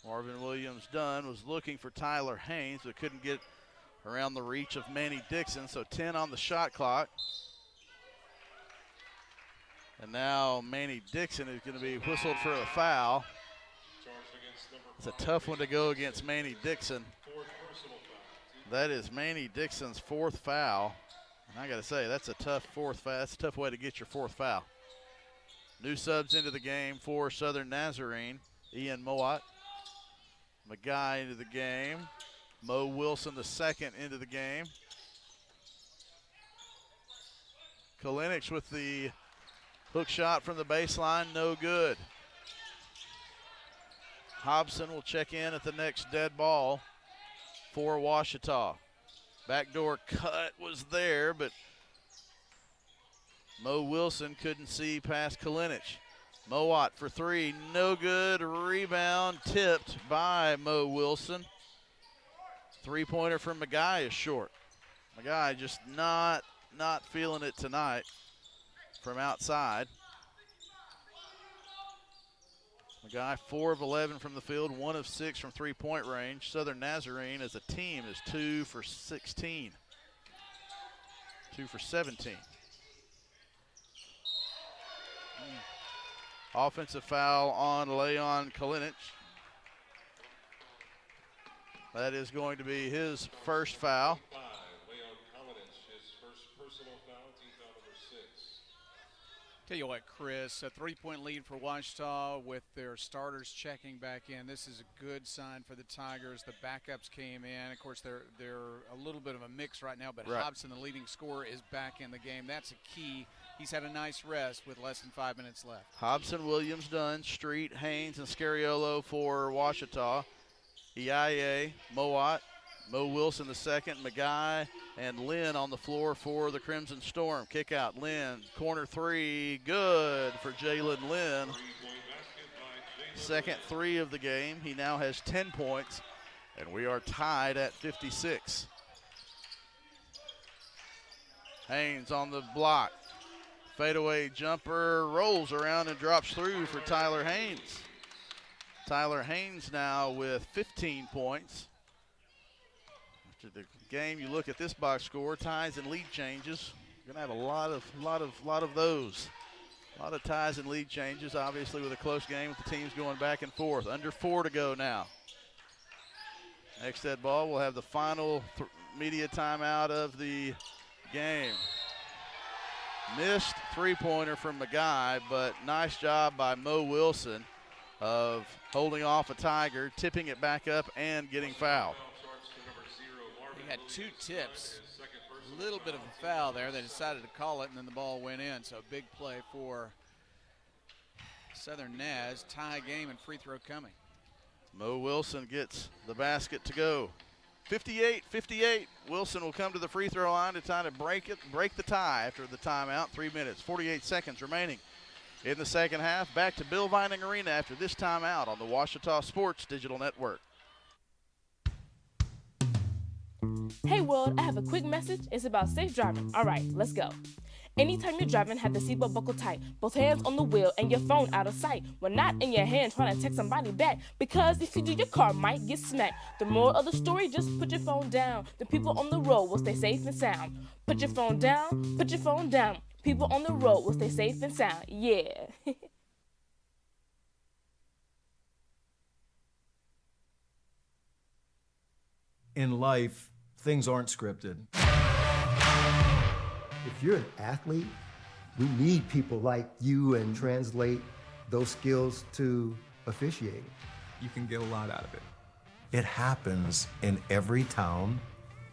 Marvin Williams-Dunn was looking for Tyler Haynes, but couldn't get around the reach of Manny Dixon, so 10 on the shot clock. And now Manny Dixon is going to be whistled for a foul. It's a tough one to go against Manny Dixon. That is Manny Dixon's fourth foul. And I got to say, that's a tough fourth foul. That's a tough way to get your fourth foul. New subs into the game for Southern Nazarene. Ian Mowat. McGuy into the game. Mo Wilson the second into the game. Kalinic with the hook shot from the baseline, no good. Hobson will check in at the next dead ball for Ouachita. Backdoor cut was there, but Mo Wilson couldn't see past Kalinich. Mowat for three, no good. Rebound tipped by Mo Wilson. Three-pointer from Magai is short. Magai just not feeling it tonight from outside. Magai 4 of 11 from the field, 1 of 6 from three-point range. Southern Nazarene as a team is 2 for 16. 2 for 17. Offensive foul on Leon Kalinich. That is going to be his first foul. Leon Kalinich, his first personal foul, team foul number 6. Tell you what, Chris, a 3-point lead for Ouachita with their starters checking back in. This is a good sign for the Tigers. The backups came in. Of course, they're a little bit of a mix right now, but Hobson, the leading scorer, is back in the game. That's a key. He's had a nice rest with less than 5 minutes left. Hobson, Williams, Dunn, Street, Haynes, and Scariolo for Ouachita. EIA, Mowat, Mo Wilson the second, Magai, and Lynn on the floor for the Crimson Storm. Kick out, Lynn, corner three, good for Jalen Lynn. Second three of the game. He now has 10 points, and we are tied at 56. Haynes on the block. Fadeaway jumper, rolls around and drops through for Tyler Haynes. Tyler Haynes now with 15 points. After the game, you look at this box score, ties and lead changes. We're gonna have a lot of those. A lot of ties and lead changes, obviously with a close game with the teams going back and forth. Under 4 to go now. Next dead ball, we'll have the final media timeout of the game. Missed three-pointer from Magai, but nice job by Mo Wilson of holding off a Tiger, tipping it back up, and getting fouled. He had 2 tips. A little bit of a foul there. They decided to call it, and then the ball went in. So a big play for Southern Naz. Tie game and free throw coming. Mo Wilson gets the basket to go. 58-58. Wilson will come to the free throw line to try to break the tie after the timeout. 3 minutes, 48 seconds remaining in the second half. Back to Bill Vining Arena after this timeout on the Ouachita Sports Digital Network. Hey world, I have a quick message. It's about safe driving. All right, let's go. Anytime you're driving, have the seatbelt buckled tight. Both hands on the wheel and your phone out of sight. When not in your hand trying to text somebody back. Because if you do, your car might get smacked. The moral of the story, just put your phone down. The people on the road will stay safe and sound. Put your phone down, put your phone down. People on the road will stay safe and sound. Yeah. In life, things aren't scripted. If you're an athlete, we need people like you and translate those skills to officiating. You can get a lot out of it. It happens in every town,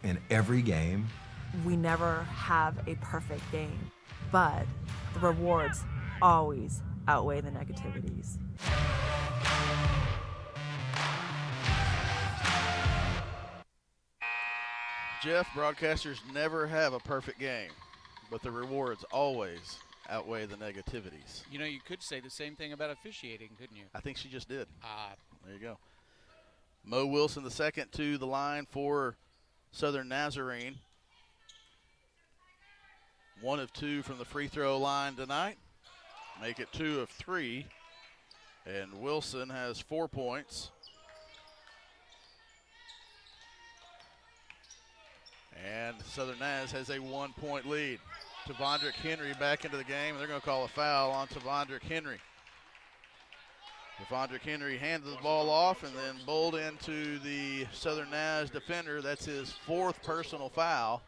in every game. We never have a perfect game, but the rewards always outweigh the negativities. Jeff, broadcasters never have a perfect game, but the rewards always outweigh the negativities. You know, you could say the same thing about officiating, couldn't you? I think she just did. There you go. Mo Wilson the second to the line for Southern Nazarene. 1 of 2 from the free throw line tonight. Make it 2 of 3. And Wilson has 4 points. And Southern Naz has a 1-point lead. Tavondrick Henry back into the game, and they're going to call a foul on Tavondrick Henry. Tavondrick Henry handed the ball off and then bowled into the Southern Naz defender. That's his 4th personal foul.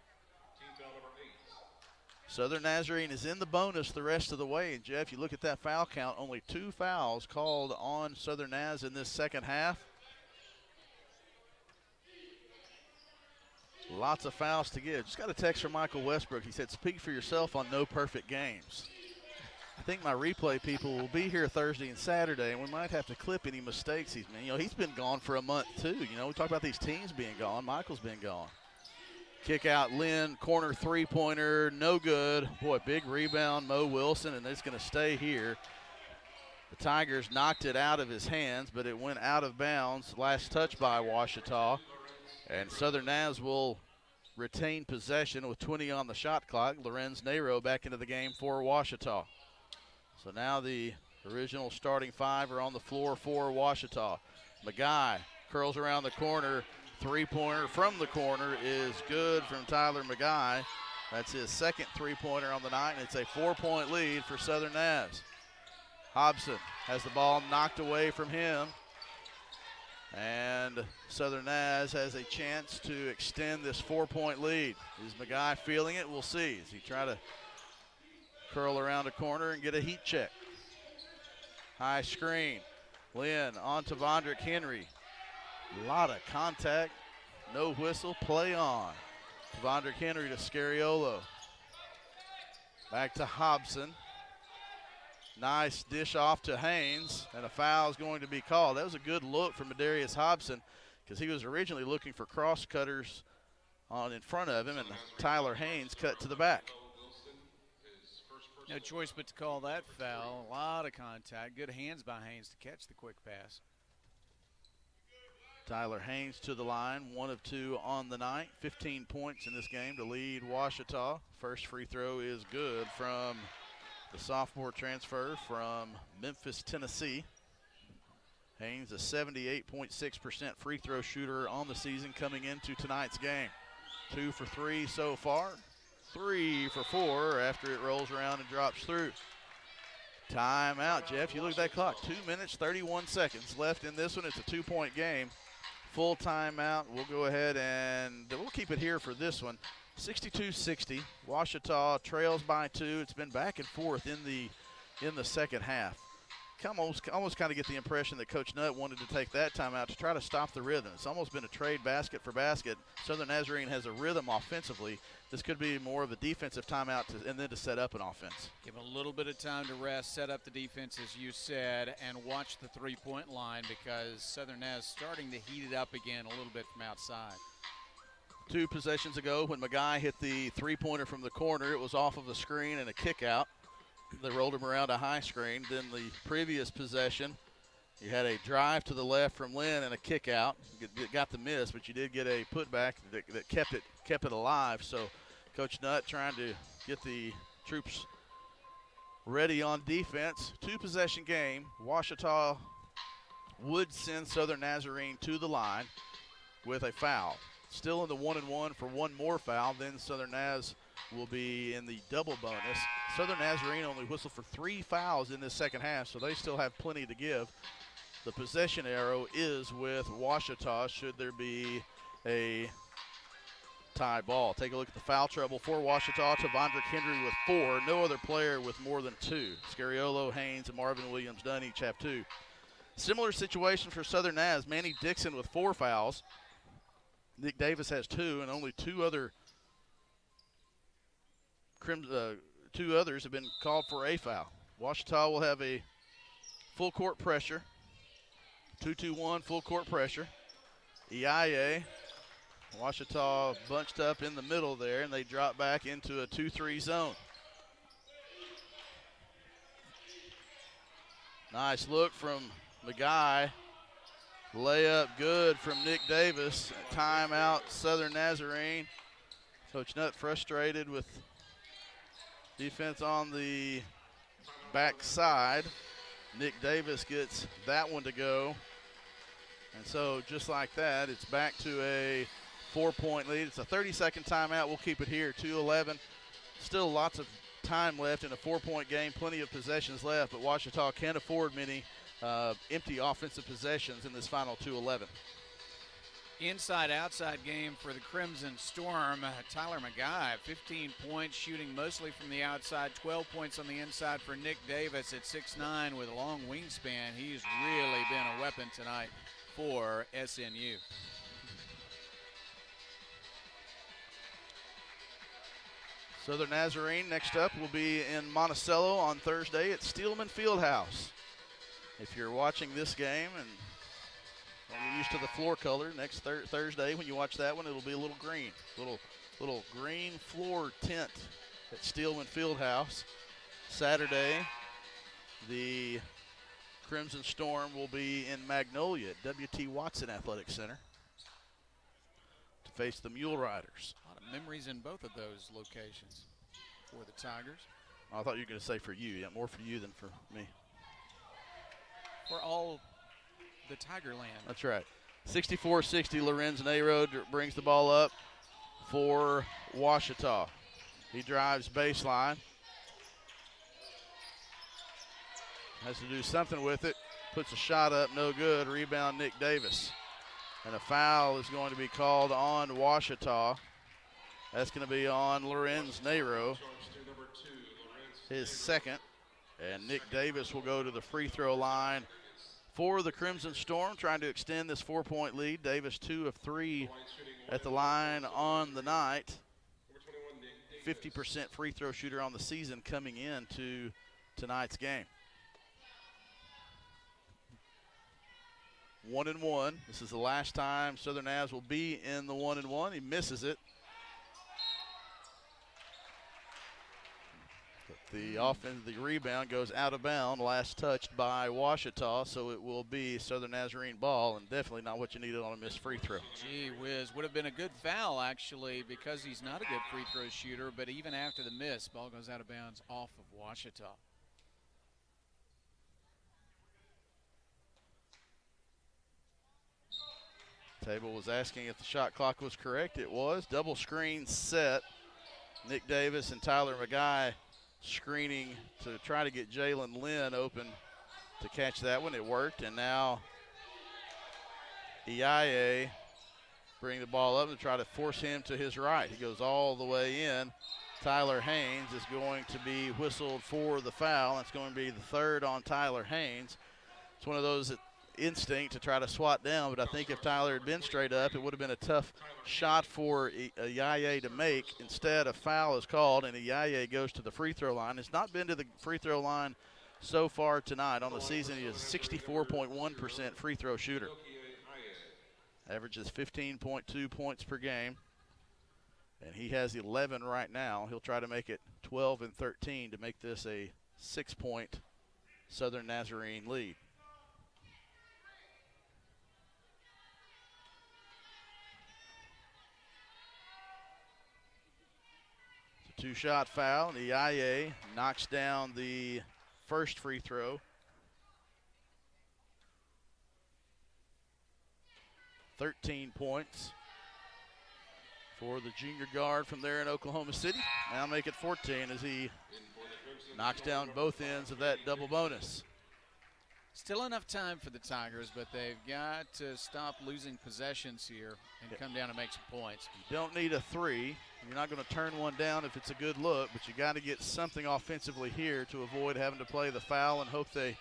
Southern Nazarene is in the bonus the rest of the way. And Jeff, you look at that foul count, only 2 fouls called on Southern Naz in this second half. Lots of fouls to give. Just got a text from Michael Westbrook. He said, speak for yourself on no perfect games. I think my replay people will be here Thursday and Saturday, and we might have to clip any mistakes he's made. You know, he's been gone for a month too. You know, we talk about these teams being gone. Michael's been gone. Kick out Lynn, corner three-pointer, no good. Boy, big rebound, Mo Wilson, and it's going to stay here. The Tigers knocked it out of his hands, but it went out of bounds. Last touch by Ouachita. And Southern Naz will retain possession with 20 on the shot clock. Lorenz Nero back into the game for Ouachita. So now the original starting five are on the floor for Ouachita. McGuy curls around the corner. Three-pointer from the corner is good from Tyler McGuy. That's his second three-pointer on the night, and it's a 4-point lead for Southern Naz. Hobson has the ball knocked away from him, and Southern Naz has a chance to extend this 4-point lead. Is McGuy feeling it? We'll see. As he try to curl around a corner and get a heat check. High screen. Lynn on to Vondrick Henry. A lot of contact, no whistle, play on. Vondrick Henry to Scariolo. Back to Hobson. Nice dish off to Haynes, and a foul is going to be called. That was a good look from Adarius Hobson because he was originally looking for cross cutters on in front of him, and Tyler Haynes cut to the back. No choice but to call that foul. A lot of contact. Good hands by Haynes to catch the quick pass. Tyler Haynes to the line, 1 of 2 on the night. 15 points in this game to lead Ouachita. First free throw is good from the sophomore transfer from Memphis, Tennessee. Haynes, a 78.6% free throw shooter on the season coming into tonight's game. 2 for 3 so far. 3 for 4 after it rolls around and drops through. Timeout, Jeff. You look at that clock. 2 minutes, 31 seconds left in this one. It's a 2-point game. Full timeout. We'll go ahead and we'll keep it here for this one. 62-60. Ouachita trails by 2. It's been back and forth in the second half. Almost kind of get the impression that Coach Nutt wanted to take that timeout to try to stop the rhythm. It's almost been a trade basket for basket. Southern Nazarene has a rhythm offensively. This could be more of a defensive timeout and then to set up an offense. Give a little bit of time to rest, set up the defense, as you said, and watch the three-point line because Southern Naz starting to heat it up again a little bit from outside. 2 possessions ago when McGuy hit the three-pointer from the corner, it was off of a screen and a kick out. They rolled him around a high screen. Then the previous possession, you had a drive to the left from Lynn and a kick out. Got the miss, but you did get a putback that kept it alive. So Coach Nutt trying to get the troops ready on defense. 2-possession game. Ouachita would send Southern Nazarene to the line with a foul. Still in the 1-and-1 for one more foul. Then Southern Naz will be in the double bonus. Southern Nazarene only whistled for 3 fouls in this second half, so they still have plenty to give. The possession arrow is with Ouachita should there be a tie ball. Take a look at the foul trouble for Ouachita. To Vondrick Henry with 4. No other player with more than 2. Scariolo, Haynes, and Marvin Williams Dunn each have 2. Similar situation for Southern Naz. Manny Dixon with 4 fouls. Nick Davis has 2, and only 2 others have been called for a foul. Ouachita will have a full court pressure. 2-2-1 full court pressure. EIA. Ouachita bunched up in the middle there, and they drop back into a 2-3 zone. Nice look from McGuy. Layup good from Nick Davis. Timeout, Southern Nazarene. Coach Nutt frustrated with defense on the backside. Nick Davis gets that one to go. And so just like that, it's back to a 4-point lead. It's a 30-second timeout. We'll keep it here, 2:11. Still lots of time left in a 4-point game. Plenty of possessions left, but Ouachita can't afford many empty offensive possessions in this final 2:11. Inside-outside game for the Crimson Storm. Tyler McGuy, 15 points, shooting mostly from the outside. 12 points on the inside for Nick Davis at 6'9" with a long wingspan. He's really been a weapon tonight for SNU. Southern Nazarene next up will be in Monticello on Thursday at Steelman Fieldhouse. If you're watching this game and you're used to the floor color, next Thursday when you watch that one, it'll be a little green, a little little green floor tent at Steelman Fieldhouse. Saturday, the Crimson Storm will be in Magnolia at W.T. Watson Athletic Center to face the Mule Riders. A lot of memories in both of those locations for the Tigers. I thought you were going to say for you. Yeah, more for you than for me. For all the Tigerland. That's right. 64-60, Lorenz Nero brings the ball up for Ouachita. He drives baseline. Has to do something with it. Puts a shot up, no good. Rebound, Nick Davis. And a foul is going to be called on Ouachita. That's going to be on Lorenz Nero, his second. And Nick Davis will go to the free throw line for the Crimson Storm, trying to extend this 4-point lead. Davis 2 of 3 at the line on the night. 50% free throw shooter on the season coming into tonight's game. 1-1. This is the last time Southern Avs will be in the 1-1. He misses it. But the rebound goes out of bounds, last touched by Ouachita, so it will be Southern Nazarene ball, and definitely not what you needed on a missed free throw. Gee whiz, would have been a good foul, actually, because he's not a good free throw shooter, but even after the miss, ball goes out of bounds off of Ouachita. Table was asking if the shot clock was correct. It was. Double screen set. Nick Davis and Tyler McGuy screening to try to get Jalen Lynn open to catch that one. It worked, and now EIA bring the ball up and try to force him to his right. He goes all the way in. Tyler Haynes is going to be whistled for the foul. That's going to be the third on Tyler Haynes. It's one of those that instinct to try to swat down, but I think if Tyler had been straight up, it would have been a tough shot for Yaya to make. Instead, a foul is called, and Yaya goes to the free throw line. Has not been to the free throw line so far tonight. On the season, he is 64.1% free throw shooter. Averages 15.2 points per game, and he has 11 right now. He'll try to make it 12 and 13 to make this a 6-point Southern Nazarene lead. Two-shot foul, and EIA knocks down the first free throw. 13 points for the junior guard from there in Oklahoma City. Now make it 14 as he knocks down both ends of that double bonus. Still enough time for the Tigers, but they've got to stop losing possessions here and come down and make some points. You don't need a three. You're not going to turn one down if it's a good look, but you got to get something offensively here to avoid having to play the foul and hope they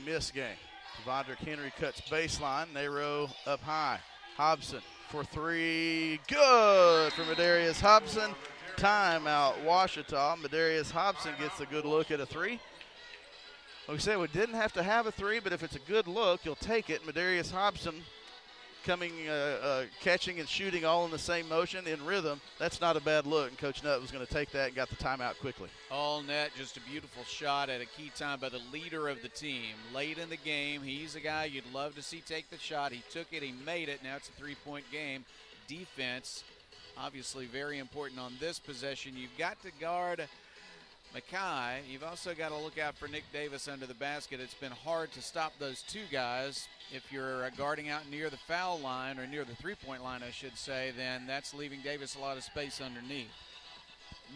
miss game. Devondrick Henry cuts baseline. Nero up high. Hobson for three. Good for Medarius Hobson. Timeout, Ouachita. Medarius Hobson gets a good look at a three. Like we said, we didn't have to have a three, but if it's a good look, you'll take it. Medarius Hobson coming, catching and shooting all in the same motion in rhythm. That's not a bad look, and Coach Nutt was going to take that and got the timeout quickly. All net, just a beautiful shot at a key time by the leader of the team. Late in the game, he's a guy you'd love to see take the shot. He took it, he made it. Now it's a three-point game. Defense, obviously very important on this possession. You've got to guard Mackay. You've also got to look out for Nick Davis under the basket. It's been hard to stop those two guys. If you're guarding out near the foul line, or near the three-point line, I should say, then that's leaving Davis a lot of space underneath.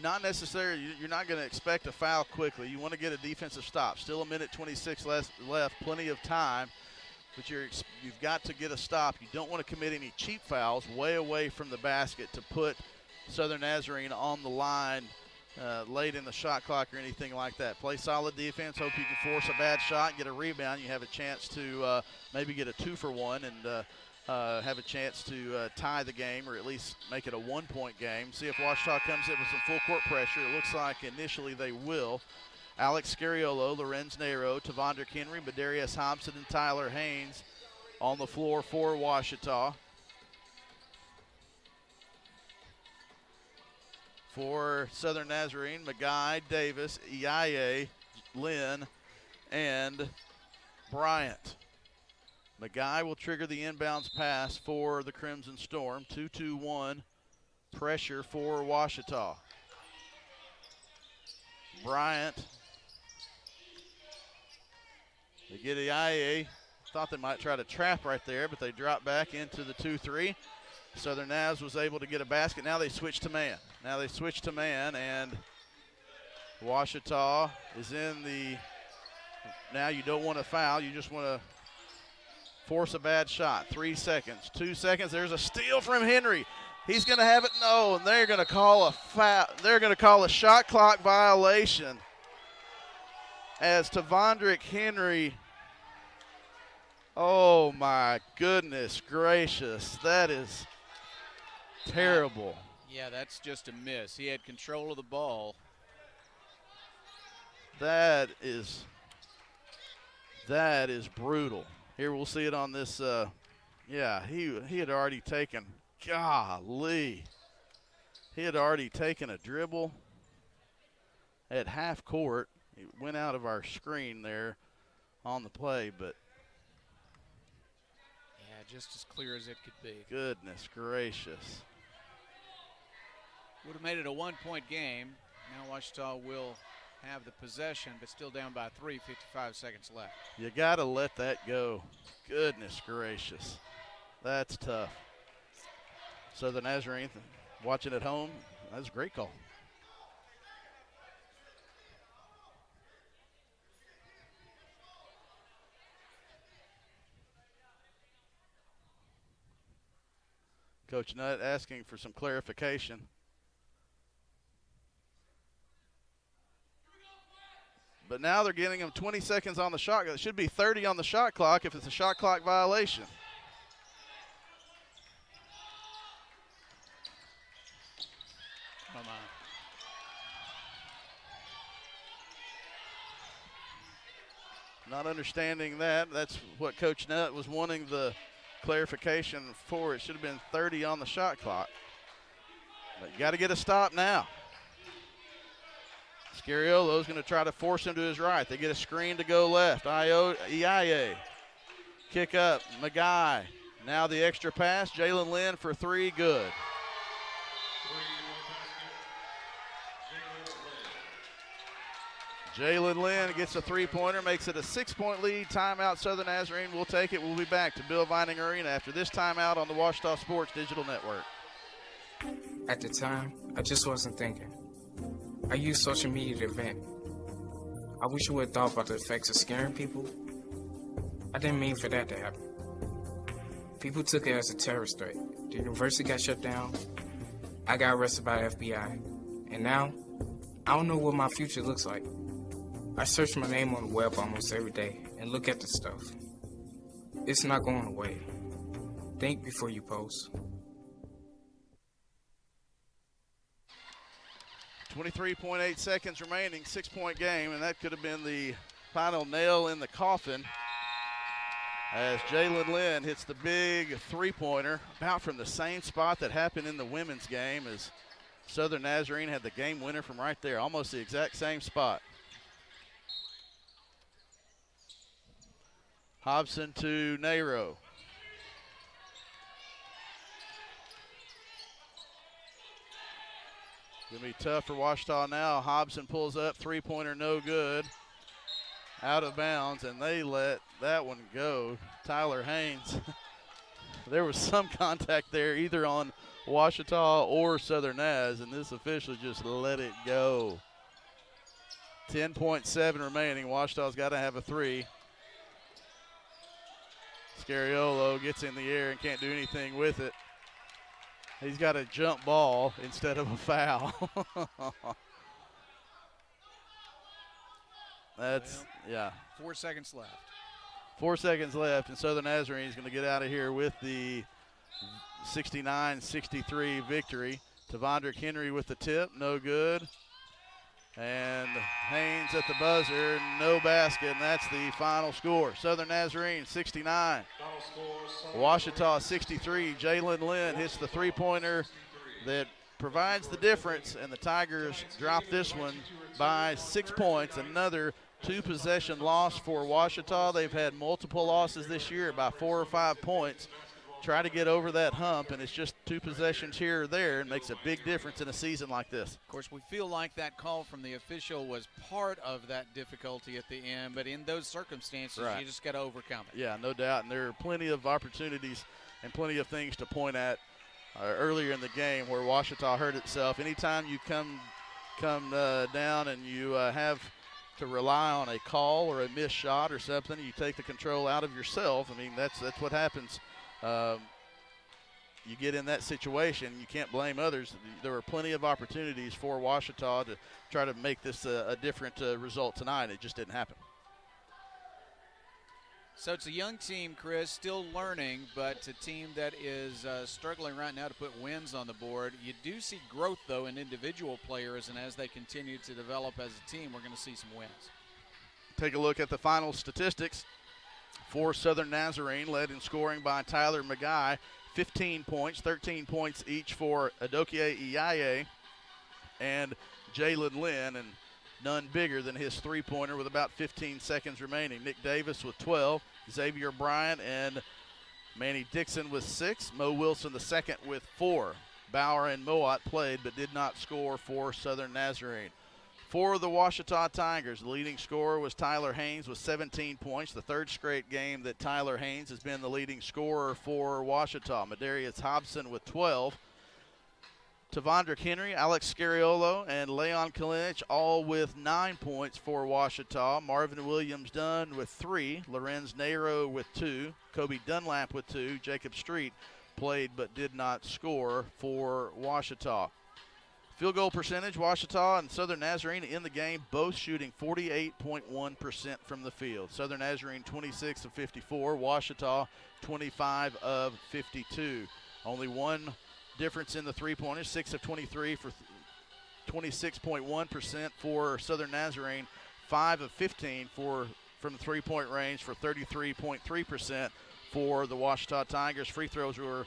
Not necessarily. You're not going to expect a foul quickly. You want to get a defensive stop. Still a minute 26 left, plenty of time. But you've got to get a stop. You don't want to commit any cheap fouls way away from the basket to put Southern Nazarene on the line late in the shot clock or anything like that. Play solid defense. Hope you can force a bad shot and get a rebound. You have a chance to maybe get a 2-for-1 and have a chance to tie the game or at least make it a 1-point game. See if Ouachita comes in with some full court pressure. It looks like initially they will. Alex Scariolo, Lorenz Nero, Devondrick Henry, Medarius Hobson, and Tyler Haynes on the floor for Ouachita. For Southern Nazarene, McGuy, Davis, Iaye, Lynn, and Bryant. McGuy will trigger the inbounds pass for the Crimson Storm. 2-2-1 pressure for Ouachita. Bryant. They get Iaye. Thought they might try to trap right there, but they drop back into the 2-3. Southern Naz was able to get a basket. Now they switch to man. And Ouachita is in the, now you don't want to foul. You just want to force a bad shot. 3 seconds, 2 seconds. There's a steal from Henry. He's going to have it. No, and they're going to call a foul. They're going to call a shot clock violation as Tavondrick Henry. Oh, my goodness gracious. That is terrible. Yeah, that's just a miss. He had control of the ball. That is brutal. Here we'll see it on this. Yeah, he had already taken, golly. He had already taken a dribble at half court. It went out of our screen there on the play, but. Yeah, just as clear as it could be. Goodness gracious. Would have made it a 1-point game. Now Ouachita will have the possession, but still down by 3, 55 seconds left. You got to let that go. Goodness gracious. That's tough. So the Nazarene watching at home, that's a great call. Coach Nutt asking for some clarification. But now they're getting him 20 seconds on the shot. It should be 30 on the shot clock if it's a shot clock violation. Come on. Not understanding that. That's what Coach Nutt was wanting the clarification for. It should have been 30 on the shot clock. But you got to get a stop now. Scariolo's going to try to force him to his right. They get a screen to go left. Iaye. Kick up. McGuy. Now the extra pass. Jalen Lynn for 3. Good. Jalen Lynn gets a 3-pointer, makes it a 6-point lead. Timeout, Southern Nazarene will take it. We'll be back to Bill Vining Arena after this timeout on the Ouachita Sports Digital Network. At the time, I just wasn't thinking. I used social media to vent. I wish you would have thought about the effects of scaring people. I didn't mean for that to happen. People took it as a terrorist threat. The university got shut down. I got arrested by the FBI. And now, I don't know what my future looks like. I search my name on the web almost every day and look at the stuff. It's not going away. Think before you post. 23.8 seconds remaining, 6-point game, and that could have been the final nail in the coffin as Jalen Lynn hits the big 3-pointer, about from the same spot that happened in the women's game as Southern Nazarene had the game winner from right there, almost the exact same spot. Hobson to Nairo. Gonna be tough for Ouachita now. Hobson pulls up, 3-pointer, no good. Out of bounds, and they let that one go. Tyler Haynes. There was some contact there, either on Ouachita or Southern Naz, and this official just let it go. 10.7 remaining. Ouachita's got to have a 3. Scariolo gets in the air and can't do anything with it. He's got a jump ball instead of a foul. That's, yeah. 4 seconds left. 4 seconds left, and Southern Nazarene is going to get out of here with the 69-63 victory. Tavondrick Henry with the tip, no good. And Haynes at the buzzer, no basket, and that's the final score. Southern Nazarene 69, Ouachita 63. Jalen Lynn hits the 3-pointer that provides the difference, and the Tigers drop this one by 6 points. Another 2-possession loss for Ouachita. They've had multiple losses this year by 4 or 5 points. Try to get over that hump, and it's just 2 possessions here or there. It makes a big difference in a season like this. Of course, we feel like that call from the official was part of that difficulty at the end, but in those circumstances, Right. you just got to overcome it. Yeah, no doubt, and there are plenty of opportunities and plenty of things to point at earlier in the game where Ouachita hurt itself. Anytime you come down and you have to rely on a call or a missed shot or something, you take the control out of yourself. I mean, that's what happens. You get in that situation, you can't blame others. There were plenty of opportunities for Ouachita to try to make this a different result tonight. It just didn't happen. So it's a young team, Chris, still learning, but a team that is struggling right now to put wins on the board. You do see growth, though, in individual players, and as they continue to develop as a team, we're going to see some wins. Take a look at the final statistics for Southern Nazarene, led in scoring by Tyler McGuy, 15 points, 13 points each for Adokie Iyaye and Jalen Lynn, and none bigger than his three-pointer with about 15 seconds remaining. Nick Davis with 12, Xavier Bryant and Manny Dixon with 6, Mo Wilson the second with 4. Bauer and Moat played but did not score for Southern Nazarene. For the Ouachita Tigers, the leading scorer was Tyler Haynes with 17 points, the third straight game that Tyler Haynes has been the leading scorer for Ouachita. Madarius Hobson with 12. Tavondrick Henry, Alex Scariolo, and Leon Kalinich all with 9 points for Ouachita. Marvin Williams Dunn with 3. Lorenz Nairo with 2. Kobe Dunlap with 2. Jacob Street played but did not score for Ouachita. Field goal percentage, Ouachita and Southern Nazarene in the game, both shooting 48.1% from the field. Southern Nazarene 26 of 54, Ouachita 25 of 52. Only one difference in the three-pointers, 6 of 23 for 26.1% for Southern Nazarene, 5 of 15 from the three-point range for 33.3% for the Ouachita Tigers. Free throws were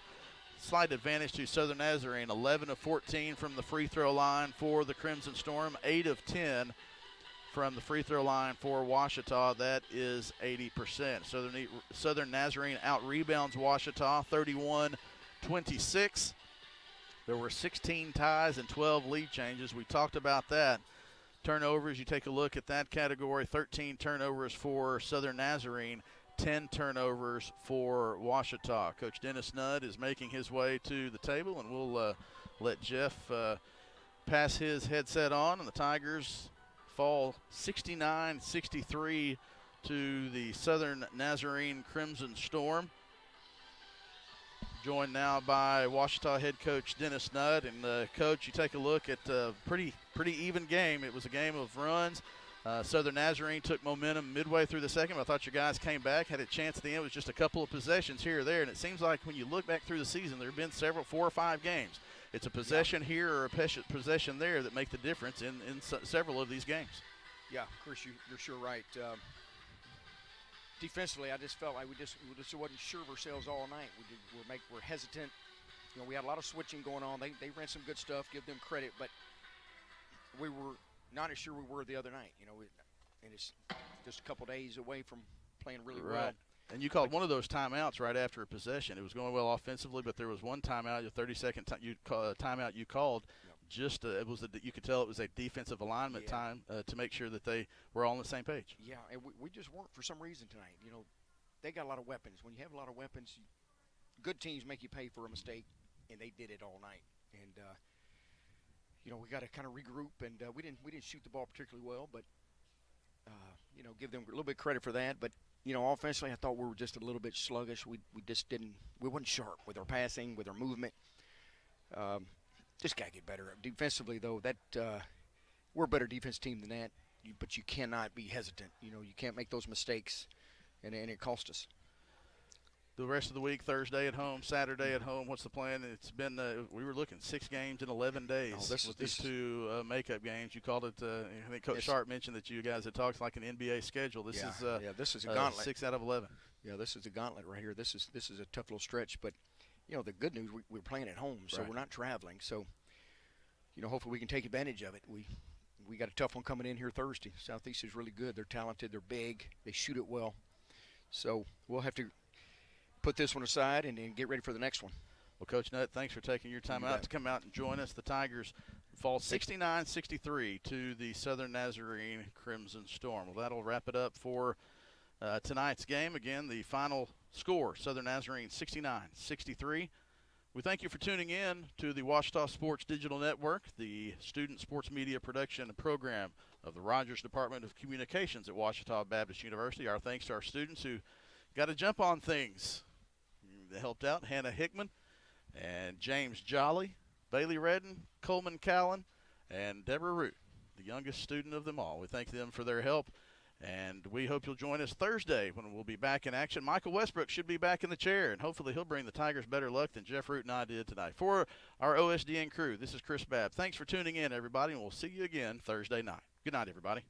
slight advantage to Southern Nazarene, 11 of 14 from the free throw line for the Crimson Storm, 8 of 10 from the free throw line for Ouachita. That is 80%. Southern Nazarene out-rebounds Ouachita 31-26. There were 16 ties and 12 lead changes. We talked about that. Turnovers, you take a look at that category, 13 turnovers for Southern Nazarene, 10 turnovers for Ouachita. Coach Dennis Nudd is making his way to the table, and we'll let Jeff pass his headset on, and the Tigers fall 69-63 to the Southern Nazarene Crimson Storm. Joined now by Ouachita head coach Dennis Nudd. And coach, you take a look at a pretty even game. It was a game of runs. Southern Nazarene took momentum midway through the second. I thought your guys came back, had a chance at the end. It was just a couple of possessions here or there, and it seems like when you look back through the season, there have been 4 or 5 games. It's a possession here or a possession there that make the difference in several of these games. Yeah, Chris, you're sure right. Defensively, I just felt like we just wasn't sure of ourselves all night. We're hesitant. You know, we had a lot of switching going on. They ran some good stuff. Give them credit, but we were not as sure we were the other night. You know, and it's just a couple days away from playing really well. And you called one of those timeouts right after a possession. It was going well offensively, but there was one timeout, your 30-second timeout you called. Just you could tell it was a defensive alignment time to make sure that they were all on the same page. Yeah, and we just weren't for some reason tonight. You know, they got a lot of weapons. When you have a lot of weapons, good teams make you pay for a mistake, and they did it all night. And you know, we got to kind of regroup, and we didn't shoot the ball particularly well, but you know, give them a little bit of credit for that. But you know, offensively, I thought we were just a little bit sluggish. We weren't sharp with our passing, with our movement. Just got to get better. Defensively, though, we're a better defense team than that, but you cannot be hesitant. You know, you can't make those mistakes, and it cost us. The rest of the week, Thursday at home, Saturday at home, what's the plan? It's been, we were looking 6 games in 11 days with these 2 makeup games. You called it, I think Coach Sharp mentioned that you guys had talked like an NBA schedule. This is a gauntlet. 6 out of 11. Yeah, this is a gauntlet right here. This is a tough little stretch, but you know, the good news, we're playing at home, so we're not traveling. So hopefully we can take advantage of it. We got a tough one coming in here Thursday. Southeast is really good. They're talented. They're big. They shoot it well. So we'll have to put this one aside and get ready for the next one. Well, Coach Nutt, thanks for taking your time out to come out and join us. The Tigers fall 69-63 to the Southern Nazarene Crimson Storm. Well, that'll wrap it up for tonight's game. Again, the final score, Southern Nazarene 69-63. We thank you for tuning in to the Ouachita Sports Digital Network, the student sports media production program of the Rogers Department of Communications at Ouachita Baptist University. Our thanks to our students who got to jump on things. They helped out, Hannah Hickman and James Jolly, Bailey Redden, Coleman Callan, and Deborah Root, the youngest student of them all. We thank them for their help, and we hope you'll join us Thursday when we'll be back in action. Michael Westbrook should be back in the chair, and hopefully he'll bring the Tigers better luck than Jeff Root and I did tonight. For our OSDN crew, this is Chris Babb. Thanks for tuning in, everybody, and we'll see you again Thursday night. Good night, everybody.